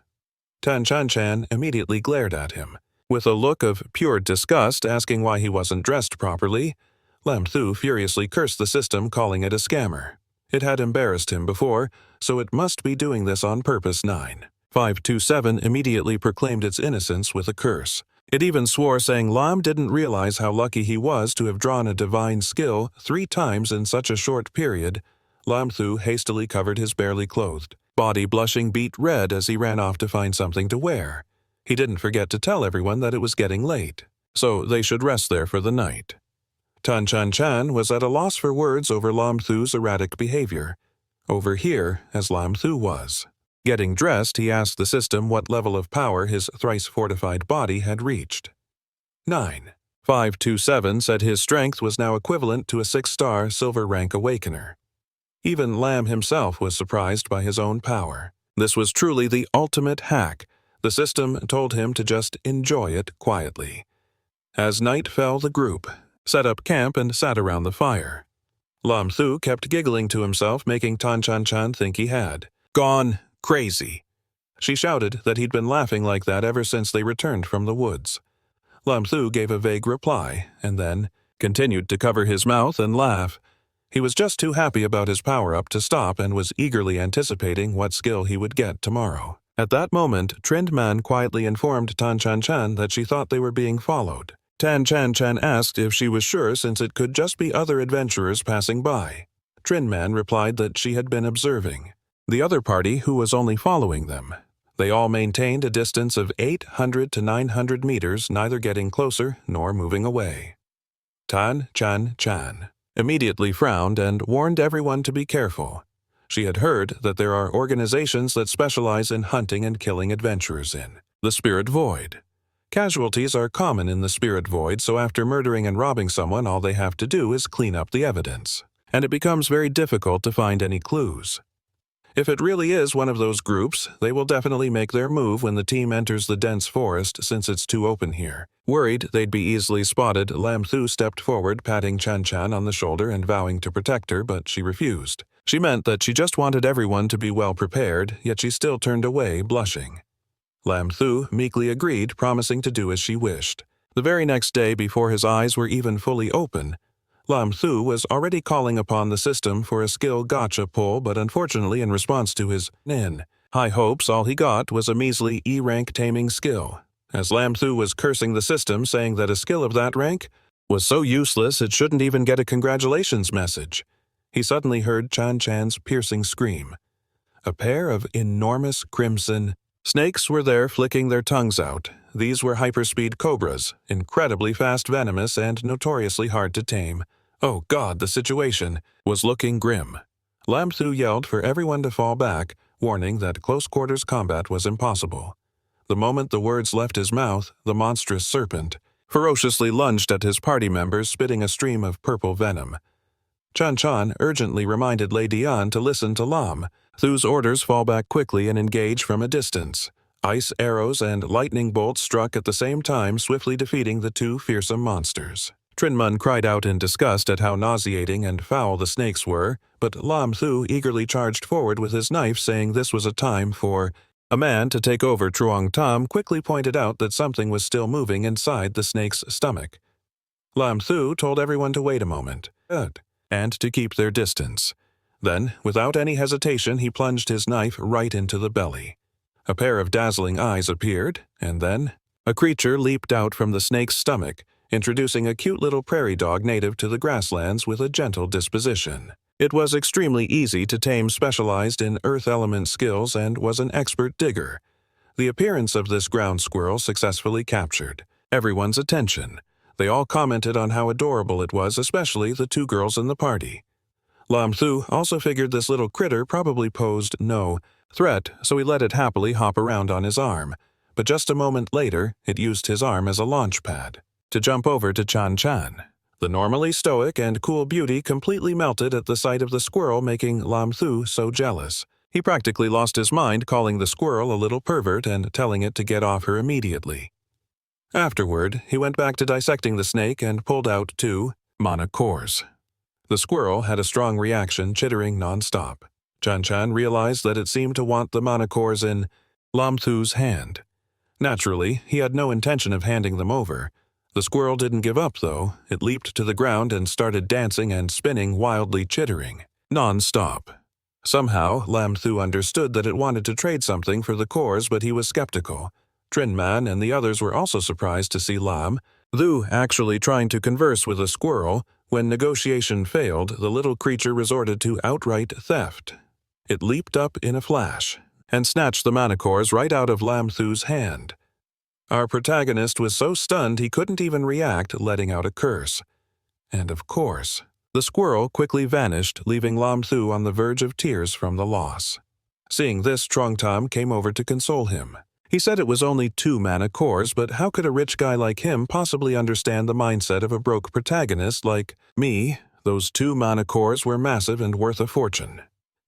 A: Tan Chan immediately glared at him. With a look of pure disgust, asking why he wasn't dressed properly, Lam Thu furiously cursed the system, calling it a scammer. It had embarrassed him before, so it must be doing this on purpose. 527 immediately proclaimed its innocence with a curse. It even swore, saying Lam didn't realize how lucky he was to have drawn a divine skill 3 times in such a short period. Lam Thu hastily covered his barely clothed body, blushing beet red as he ran off to find something to wear. He didn't forget to tell everyone that it was getting late, so they should rest there for the night. Tan Chan was at a loss for words over Lam Thu's erratic behavior. Over here, as Lam Thu was. Getting dressed, he asked the system what level of power his thrice-fortified body had reached. 9. 527 said his strength was now equivalent to a 6-star silver rank awakener. Even Lam himself was surprised by his own power. This was truly the ultimate hack. The system told him to just enjoy it quietly. As night fell, the group set up camp and sat around the fire. Lam Thu kept giggling to himself, making Tan Chan think he had gone crazy. She shouted that he'd been laughing like that ever since they returned from the woods. Lam Thu gave a vague reply, and then continued to cover his mouth and laugh. He was just too happy about his power-up to stop and was eagerly anticipating what skill he would get tomorrow. At that moment, Trin Man quietly informed Tan Chan that she thought they were being followed. Tan Chan asked if she was sure, since it could just be other adventurers passing by. Trin Man replied that she had been observing the other party who was only following them. They all maintained a distance of 800 to 900 meters, neither getting closer nor moving away. Tan Chan immediately frowned and warned everyone to be careful. She had heard that there are organizations that specialize in hunting and killing adventurers in the spirit void. Casualties are common in the spirit void, so after murdering and robbing someone, all they have to do is clean up the evidence, and it becomes very difficult to find any clues. If it really is one of those groups, they will definitely make their move when the team enters the dense forest, since it's too open here. Worried they'd be easily spotted, Lam Thu stepped forward, patting Chan on the shoulder and vowing to protect her, but she refused. She meant that she just wanted everyone to be well prepared, yet she still turned away, blushing. Lam Thu meekly agreed, promising to do as she wished. The very next day, before his eyes were even fully open, Lam Thu was already calling upon the system for a skill gacha pull, but unfortunately in response to his high hopes, all he got was a measly E-rank taming skill. As Lam Thu was cursing the system, saying that a skill of that rank was so useless it shouldn't even get a congratulations message, he suddenly heard Chan's piercing scream. A pair of enormous crimson snakes were there, flicking their tongues out. These were hyperspeed cobras, incredibly fast, venomous, and notoriously hard to tame. Oh God, the situation was looking grim. Lam Thu yelled for everyone to fall back, warning that close-quarters combat was impossible. The moment the words left his mouth, the monstrous serpent ferociously lunged at his party members, spitting a stream of purple venom. Chan urgently reminded Lady An to listen to Lam Thu's orders, fall back quickly and engage from a distance. Ice arrows and lightning bolts struck at the same time, swiftly defeating the 2 fearsome monsters. Trinman cried out in disgust at how nauseating and foul the snakes were, but Lam Thu eagerly charged forward with his knife, saying this was a time for A man to take over Truong Tam quickly pointed out that something was still moving inside the snake's stomach. Lam Thu told everyone to wait a moment, and to keep their distance. Then, without any hesitation, he plunged his knife right into the belly. A pair of dazzling eyes appeared, and then a creature leaped out from the snake's stomach, introducing a cute little prairie dog native to the grasslands with a gentle disposition. It was extremely easy to tame, specialized in earth element skills, and was an expert digger. The appearance of this ground squirrel successfully captured everyone's attention. They all commented on how adorable it was, especially the two girls in the party. Lam Thu also figured this little critter probably posed no threat, so he let it happily hop around on his arm. But just a moment later, it used his arm as a launch pad to jump over to Chan Chan. The normally stoic and cool beauty completely melted at the sight of the squirrel, making Lam Thu so jealous. He practically lost his mind, calling the squirrel a little pervert and telling it to get off her immediately. Afterward, he went back to dissecting the snake and pulled out 2 mana cores. The squirrel had a strong reaction, chittering non-stop. Chan Chan realized that it seemed to want the mana cores in Lam Thu's hand. Naturally, he had no intention of handing them over. The squirrel didn't give up, though. It leaped to the ground and started dancing and spinning, wildly chittering non-stop. Somehow, Lam Thu understood that it wanted to trade something for the cores, but he was skeptical. Trinman and the others were also surprised to see Lam Thu actually trying to converse with a squirrel. When negotiation failed, the little creature resorted to outright theft. It leaped up in a flash and snatched the mana cores right out of Lam Thu's hand. Our protagonist was so stunned he couldn't even react, letting out a curse. And of course, the squirrel quickly vanished, leaving Lam Thu on the verge of tears from the loss. Seeing this, Truong Tam came over to console him. He said it was only 2 mana cores, but how could a rich guy like him possibly understand the mindset of a broke protagonist like me? Those 2 mana cores were massive and worth a fortune.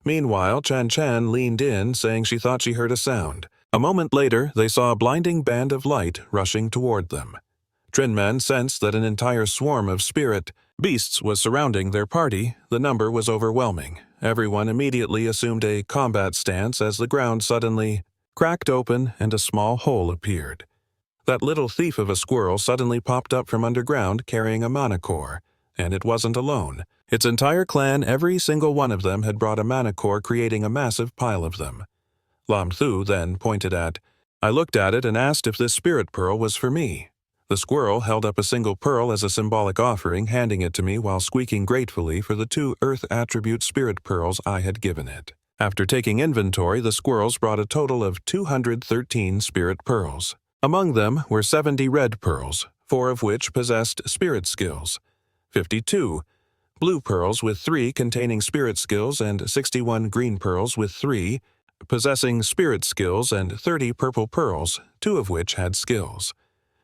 A: Meanwhile, Chan Chan leaned in, saying she thought she heard a sound. A moment later, they saw a blinding band of light rushing toward them. Trinman sensed that an entire swarm of spirit beasts was surrounding their party. The number was overwhelming. Everyone immediately assumed a combat stance as the ground suddenly cracked open and a small hole appeared. That little thief of a squirrel suddenly popped up from underground carrying a mana core, and it wasn't alone. Its entire clan, every single one of them, had brought a mana core, creating a massive pile of them. Lam Thu then pointed at. I looked at it and asked if this spirit pearl was for me. The squirrel held up a single pearl as a symbolic offering, handing it to me while squeaking gratefully for the 2 earth attribute spirit pearls I had given it. After taking inventory, the squirrels brought a total of 213 spirit pearls. Among them were 70 red pearls, 4 of which possessed spirit skills, 52 blue pearls with 3 containing spirit skills, and 61 green pearls with 3 possessing spirit skills, and 30 purple pearls, 2 of which had skills.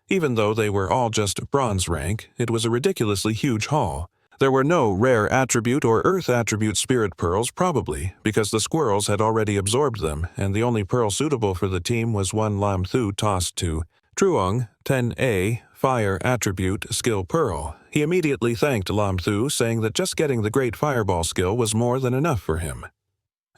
A: Even though they were all just bronze rank, it was a ridiculously huge haul. There were no rare attribute or earth attribute spirit pearls, probably because the squirrels had already absorbed them, and the only pearl suitable for the team was one Lam Thu tossed to Truong, 10A, fire attribute skill pearl. He immediately thanked Lam Thu, saying that just getting the great fireball skill was more than enough for him.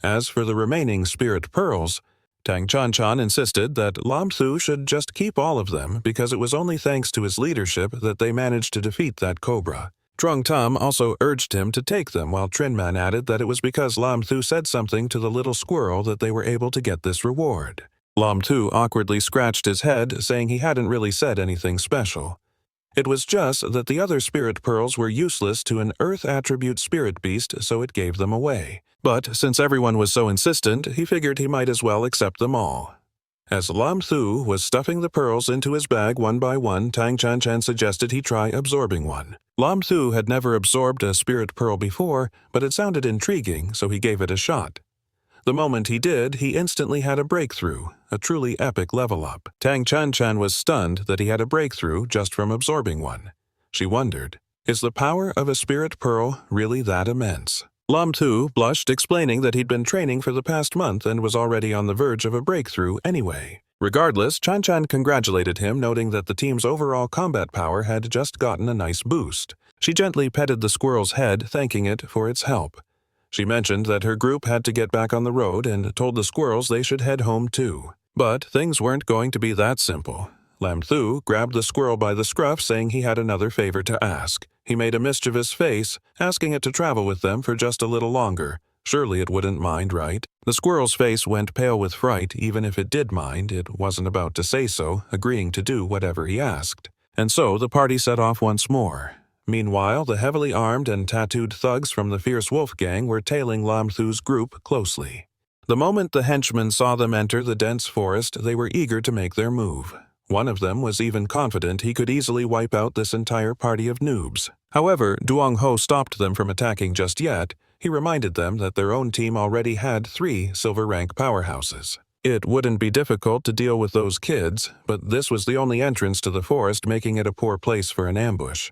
A: As for the remaining spirit pearls, Tang Chan Chan insisted that Lam Thu should just keep all of them because it was only thanks to his leadership that they managed to defeat that cobra. Truong Tam also urged him to take them, while Trinman added that it was because Lam Thu said something to the little squirrel that they were able to get this reward. Lam Thu awkwardly scratched his head, saying he hadn't really said anything special. It was just that the other spirit pearls were useless to an earth attribute spirit beast, so it gave them away. But since everyone was so insistent, he figured he might as well accept them all. As Lam Thu was stuffing the pearls into his bag one by one, Tang Chan Chan suggested he try absorbing one. Lam Thu had never absorbed a spirit pearl before, but it sounded intriguing, so he gave it a shot. The moment he did, he instantly had a breakthrough, a truly epic level up. Tang Chan Chan was stunned that he had a breakthrough just from absorbing one. She wondered, is the power of a spirit pearl really that immense? Lam Thu blushed, explaining that he'd been training for the past month and was already on the verge of a breakthrough anyway. Regardless, Chan Chan congratulated him, noting that the team's overall combat power had just gotten a nice boost. She gently petted the squirrel's head, thanking it for its help. She mentioned that her group had to get back on the road and told the squirrels they should head home too. But things weren't going to be that simple. Lam Thu grabbed the squirrel by the scruff, saying he had another favor to ask. He made a mischievous face, asking it to travel with them for just a little longer. Surely it wouldn't mind, right? The squirrel's face went pale with fright. Even if it did mind, it wasn't about to say so, agreeing to do whatever he asked. And so the party set off once more. Meanwhile, the heavily armed and tattooed thugs from the fierce wolf gang were tailing Lam Thu's group closely. The moment the henchmen saw them enter the dense forest, they were eager to make their move. One of them was even confident he could easily wipe out this entire party of noobs. However, Duong Ho stopped them from attacking just yet. He reminded them that their own team already had 3 silver rank powerhouses. It wouldn't be difficult to deal with those kids, but this was the only entrance to the forest, making it a poor place for an ambush.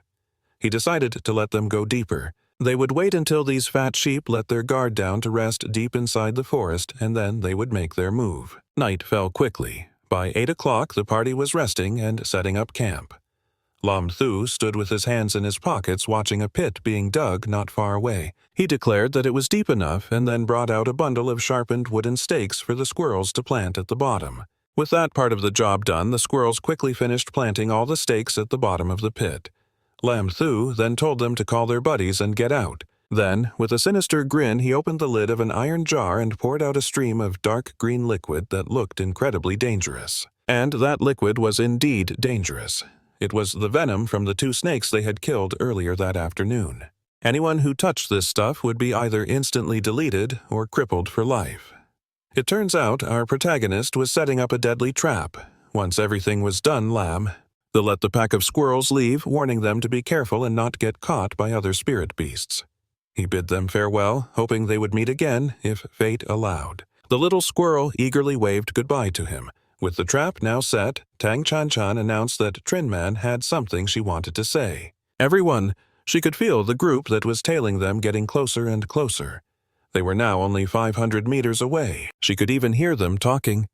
A: He decided to let them go deeper. They would wait until these fat sheep let their guard down to rest deep inside the forest, and then they would make their move. Night fell quickly. By 8 o'clock, the party was resting and setting up camp. Lam Thu stood with his hands in his pockets watching a pit being dug not far away. He declared that it was deep enough and then brought out a bundle of sharpened wooden stakes for the squirrels to plant at the bottom. With that part of the job done, the squirrels quickly finished planting all the stakes at the bottom of the pit. Lam Thu then told them to call their buddies and get out. Then, with a sinister grin, he opened the lid of an iron jar and poured out a stream of dark green liquid that looked incredibly dangerous. And that liquid was indeed dangerous. It was the venom from the 2 snakes they had killed earlier that afternoon. Anyone who touched this stuff would be either instantly deleted or crippled for life. It turns out our protagonist was setting up a deadly trap. Once everything was done, they let the pack of squirrels leave, warning them to be careful and not get caught by other spirit beasts. He bid them farewell, hoping they would meet again if fate allowed. The little squirrel eagerly waved goodbye to him. With the trap now set, Tang Chan announced that Trinman had something she wanted to say. Everyone, she could feel the group that was tailing them getting closer and closer. They were now only 500 meters away. She could even hear them talking.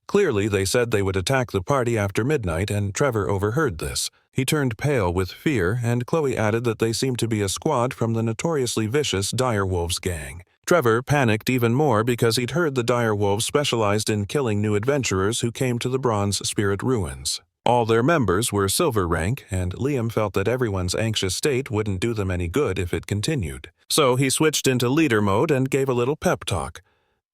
A: Clearly, they said they would attack the party after midnight, and Trevor overheard this. He turned pale with fear, and Chloe added that they seemed to be a squad from the notoriously vicious Direwolves gang. Trevor panicked even more because he'd heard the Direwolves specialized in killing new adventurers who came to the Bronze Spirit Ruins. All their members were silver rank, and Liam felt that everyone's anxious state wouldn't do them any good if it continued. So he switched into leader mode and gave a little pep talk.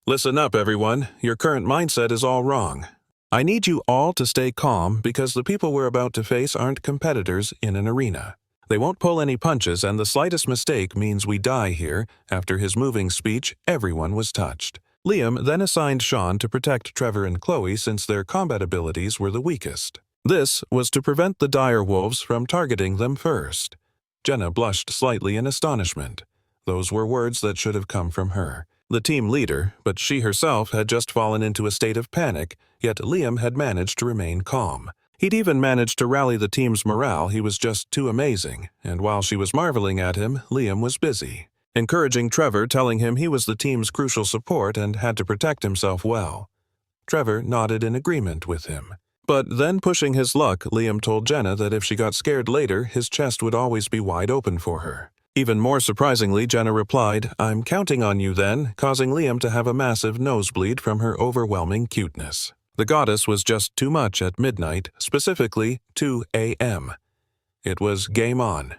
A: Listen up, everyone. Your current mindset is all wrong. I need you all to stay calm because the people we're about to face aren't competitors in an arena. They won't pull any punches, and the slightest mistake means we die here. After his moving speech, everyone was touched. Liam then assigned Sean to protect Trevor and Chloe since their combat abilities were the weakest. This was to prevent the direwolves from targeting them first. Jenna blushed slightly in astonishment. Those were words that should have come from her, the team leader, but she herself had just fallen into a state of panic, yet Liam had managed to remain calm. He'd even managed to rally the team's morale. He was just too amazing, and while she was marveling at him, Liam was busy, encouraging Trevor, telling him he was the team's crucial support and had to protect himself well. Trevor nodded in agreement with him. But then, pushing his luck, Liam told Jenna that if she got scared later, his chest would always be wide open for her. Even more surprisingly, Jenna replied, "I'm counting on you then," causing Liam to have a massive nosebleed from her overwhelming cuteness. The goddess was just too much at midnight, specifically 2 a.m. It was game on.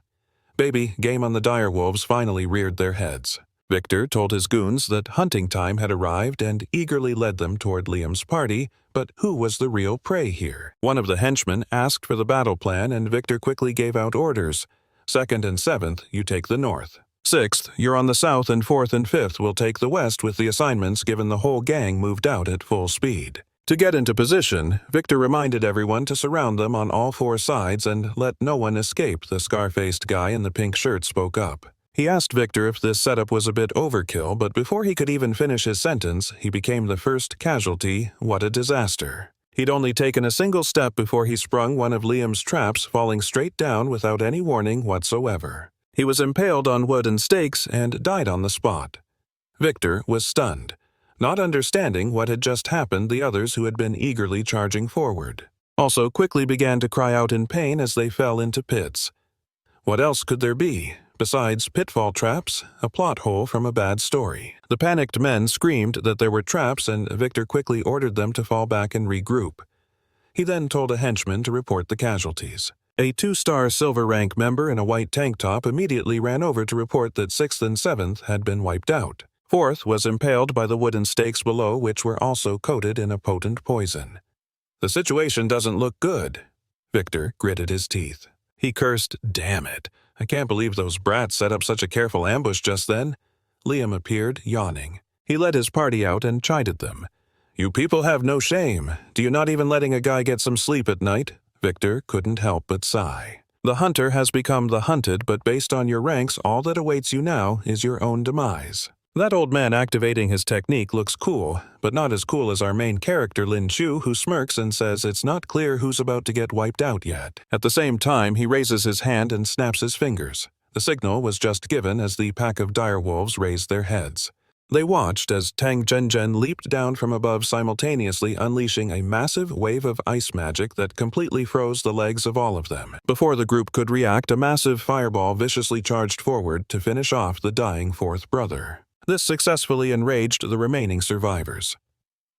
A: Baby, game on. The direwolves finally reared their heads. Victor told his goons that hunting time had arrived and eagerly led them toward Liam's party, but who was the real prey here? One of the henchmen asked for the battle plan, and Victor quickly gave out orders. 2nd and 7th, you take the north. 6th, you're on the south, and 4th and 5th will take the west, with the assignments given the whole gang moved out at full speed. To get into position, Victor reminded everyone to surround them on all 4 sides and let no one escape. The scar-faced guy in the pink shirt spoke up. He asked Victor if this setup was a bit overkill, but before he could even finish his sentence, he became the first casualty. What a disaster. He'd only taken a single step before he sprung one of Liam's traps, falling straight down without any warning whatsoever. He was impaled on wooden stakes and died on the spot. Victor was stunned. Not understanding what had just happened, the others who had been eagerly charging forward also quickly began to cry out in pain as they fell into pits. What else could there be? Besides pitfall traps, a plot hole from a bad story. The panicked men screamed that there were traps, and Victor quickly ordered them to fall back and regroup. He then told a henchman to report the casualties. A 2-star silver rank member in a white tank top immediately ran over to report that 6th and 7th had been wiped out. 4th was impaled by the wooden stakes below, which were also coated in a potent poison. "The situation doesn't look good." Victor gritted his teeth. He cursed, "Damn it. I can't believe those brats set up such a careful ambush just then." Liam appeared, yawning. He led his party out and chided them. "You people have no shame. Do you not even letting a guy get some sleep at night?" Victor couldn't help but sigh. "The hunter has become the hunted, but based on your ranks, all that awaits you now is your own demise." That old man activating his technique looks cool, but not as cool as our main character Lin Chu, who smirks and says it's not clear who's about to get wiped out yet. At the same time, he raises his hand and snaps his fingers. The signal was just given as the pack of direwolves raised their heads. They watched as Tang Zhenzhen leaped down from above, simultaneously unleashing a massive wave of ice magic that completely froze the legs of all of them. Before the group could react, a massive fireball viciously charged forward to finish off the dying 4th brother. This successfully enraged the remaining survivors.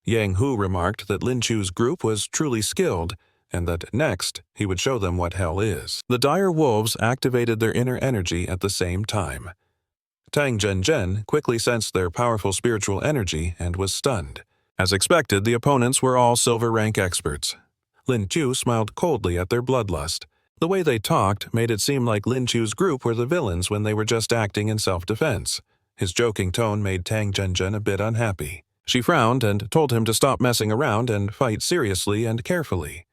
A: Yang Hu remarked that Lin Chu's group was truly skilled, and that next he would show them what hell is. The dire wolves activated their inner energy at the same time. Tang Zhenzhen quickly sensed their powerful spiritual energy and was stunned. As expected, the opponents were all silver rank experts. Lin Chu smiled coldly at their bloodlust. The way they talked made it seem like Lin Chu's group were the villains when they were just acting in self-defense. His joking tone made Tang Zhenzhen a bit unhappy. She frowned and told him to stop messing around and fight seriously and carefully.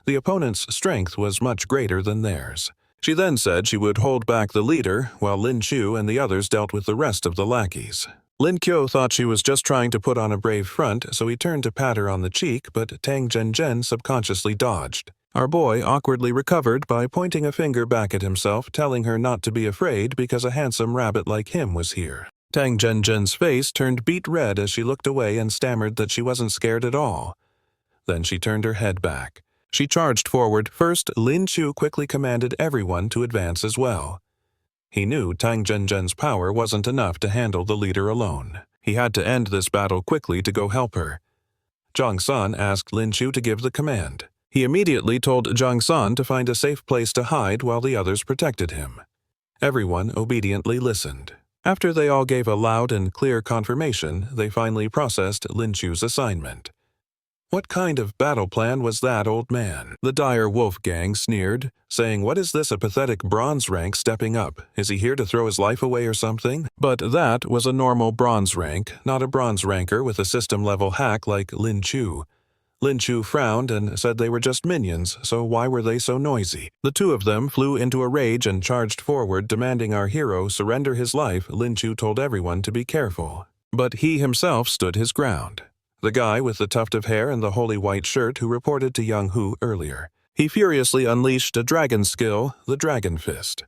A: The opponent's strength was much greater than theirs. She then said she would hold back the leader, while Lin Chu and the others dealt with the rest of the lackeys. Lin Qiu thought she was just trying to put on a brave front, so he turned to pat her on the cheek, but Tang Zhenzhen subconsciously dodged. Our boy awkwardly recovered by pointing a finger back at himself, telling her not to be afraid because a handsome rabbit like him was here. Tang Zhenzhen's face turned beet red as she looked away and stammered that she wasn't scared at all. Then she turned her head back. She charged forward. First, Lin Chu quickly commanded everyone to advance as well. He knew Tang Zhenzhen's power wasn't enough to handle the leader alone. He had to end this battle quickly to go help her. Zhang San asked Lin Chu to give the command. He immediately told Zhang San to find a safe place to hide while the others protected him. Everyone obediently listened. After they all gave a loud and clear confirmation, they finally processed Lin Chu's assignment. "What kind of battle plan was that, old man?" The dire wolf gang sneered, saying, "What is this, a pathetic bronze rank stepping up? Is he here to throw his life away or something?" But that was a normal bronze rank, not a bronze ranker with a system-level hack like Lin Chu. Lin Chu frowned and said they were just minions, so why were they so noisy? The two of them flew into a rage and charged forward, demanding our hero surrender his life. Lin Chu told everyone to be careful. But he himself stood his ground. The guy with the tuft of hair and the holy white shirt who reported to Yang Hu earlier. He furiously unleashed a dragon skill, the Dragon Fist.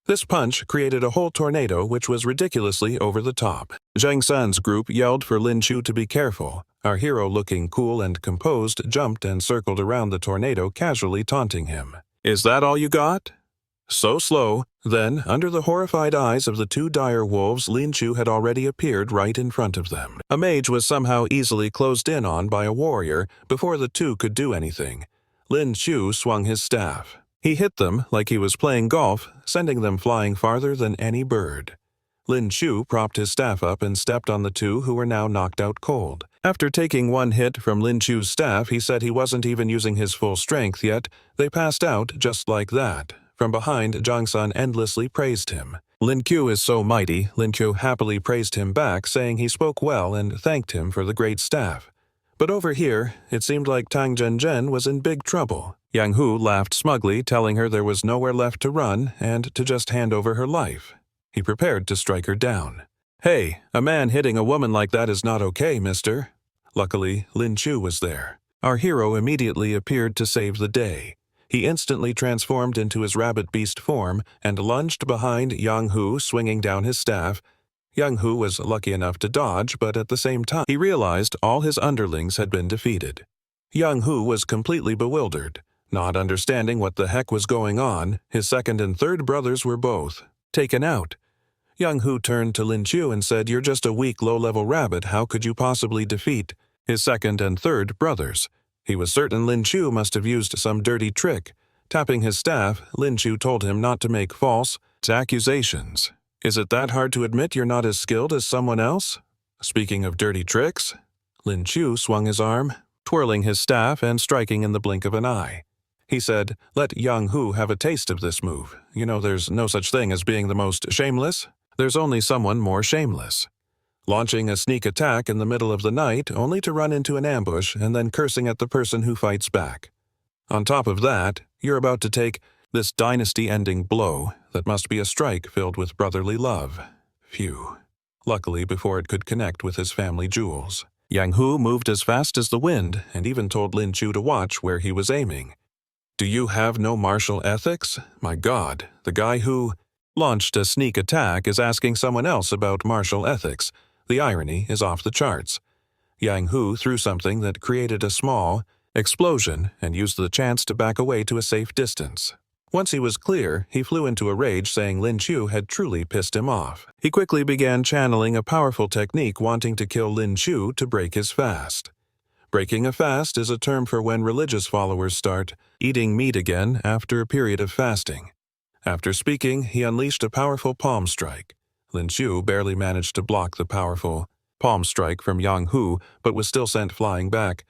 A: This punch created a whole tornado which was ridiculously over the top. Zhang San's group yelled for Lin Chu to be careful. Our hero, looking cool and composed, jumped and circled around the tornado, casually taunting him. "Is that all you got?" So slow. Then, under the horrified eyes of the two dire wolves, Lin Chu had already appeared right in front of them. A mage was somehow easily closed in on by a warrior before the two could do anything. Lin Chu swung his staff. He hit them like he was playing golf, sending them flying farther than any bird. Lin Chu propped his staff up and stepped on the two who were now knocked out cold. After taking one hit from Lin Chu's staff, he said he wasn't even using his full strength yet. They passed out just like that. From behind, Zhang San endlessly praised him. Lin Qiu is so mighty. Lin Qiu happily praised him back, saying he spoke well and thanked him for the great staff. But over here, it seemed like Tang Zhenzhen was in big trouble. Yang Hu laughed smugly, telling her there was nowhere left to run and to just hand over her life. He prepared to strike her down. "Hey, a man hitting a woman like that is not okay, mister." Luckily, Lin Chu was there. Our hero immediately appeared to save the day. He instantly transformed into his rabbit beast form and lunged behind Yang Hu, swinging down his staff. Yang Hu was lucky enough to dodge, but at the same time, he realized all his underlings had been defeated. Yang Hu was completely bewildered. Not understanding what the heck was going on, his second and third brothers were both. taken out. Young Hu turned to Lin Chu and said, "You're just a weak, low-level rabbit. How could you possibly defeat his second and third brothers?" He was certain Lin Chu must have used some dirty trick. Tapping his staff, Lin Chu told him not to make false accusations. "Is it that hard to admit you're not as skilled as someone else?" Speaking of dirty tricks, Lin Chu swung his arm, twirling his staff and striking in the blink of an eye. He said, "Let Young Hu have a taste of this move. You know there's no such thing as being the most shameless. There's only someone more shameless." Launching a sneak attack in the middle of the night only to run into an ambush and then cursing at the person who fights back. On top of that, you're about to take this dynasty-ending blow that must be a strike filled with brotherly love. Phew. Luckily, before it could connect with his family jewels. Yang Hu moved as fast as the wind and even told Lin Chu to watch where he was aiming. "Do you have no martial ethics? My God, the guy who launched a sneak attack is asking someone else about martial ethics. The irony is off the charts." Yang Hu threw something that created a small explosion and used the chance to back away to a safe distance. Once he was clear, he flew into a rage, saying Lin Chu had truly pissed him off. He quickly began channeling a powerful technique wanting to kill Lin Chu to break his fast. Breaking a fast is a term for when religious followers start eating meat again after a period of fasting. After speaking, he unleashed a powerful palm strike. Lin Chu barely managed to block the powerful palm strike from Yang Hu, but was still sent flying back.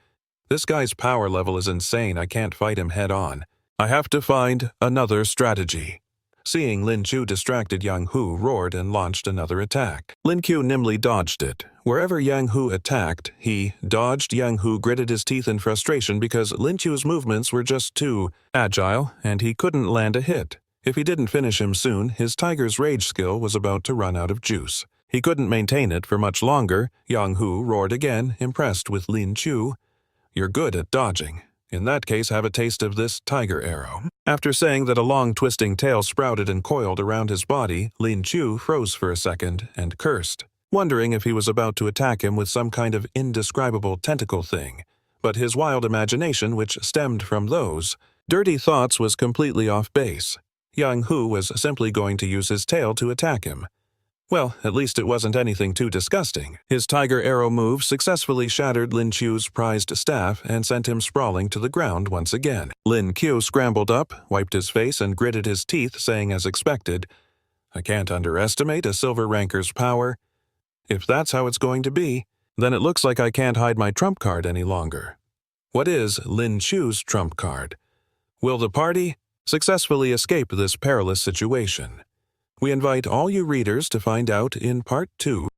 A: "This guy's power level is insane. I can't fight him head-on. I have to find another strategy." Seeing Lin Chu distracted, Yang Hu roared and launched another attack. Lin Chu nimbly dodged it. Wherever Yang Hu attacked, he dodged. Yang Hu gritted his teeth in frustration because Lin Chu's movements were just too agile and he couldn't land a hit. If he didn't finish him soon, his Tiger's Rage skill was about to run out of juice. He couldn't maintain it for much longer. Yang Hu roared again, impressed with Lin Chu. "You're good at dodging. In that case, have a taste of this tiger arrow." After saying that, a long twisting tail sprouted and coiled around his body. Lin Chu froze for a second and cursed, wondering if he was about to attack him with some kind of indescribable tentacle thing. But his wild imagination, which stemmed from those dirty thoughts, was completely off base. Yang Hu was simply going to use his tail to attack him. Well, at least it wasn't anything too disgusting. His tiger arrow move successfully shattered Lin Chu's prized staff and sent him sprawling to the ground once again. Lin Chu scrambled up, wiped his face, and gritted his teeth, saying as expected, "I can't underestimate a silver ranker's power. If that's how it's going to be, then it looks like I can't hide my trump card any longer." What is Lin Chu's trump card? Will the party successfully escape this perilous situation? We invite all you readers to find out in Part 2.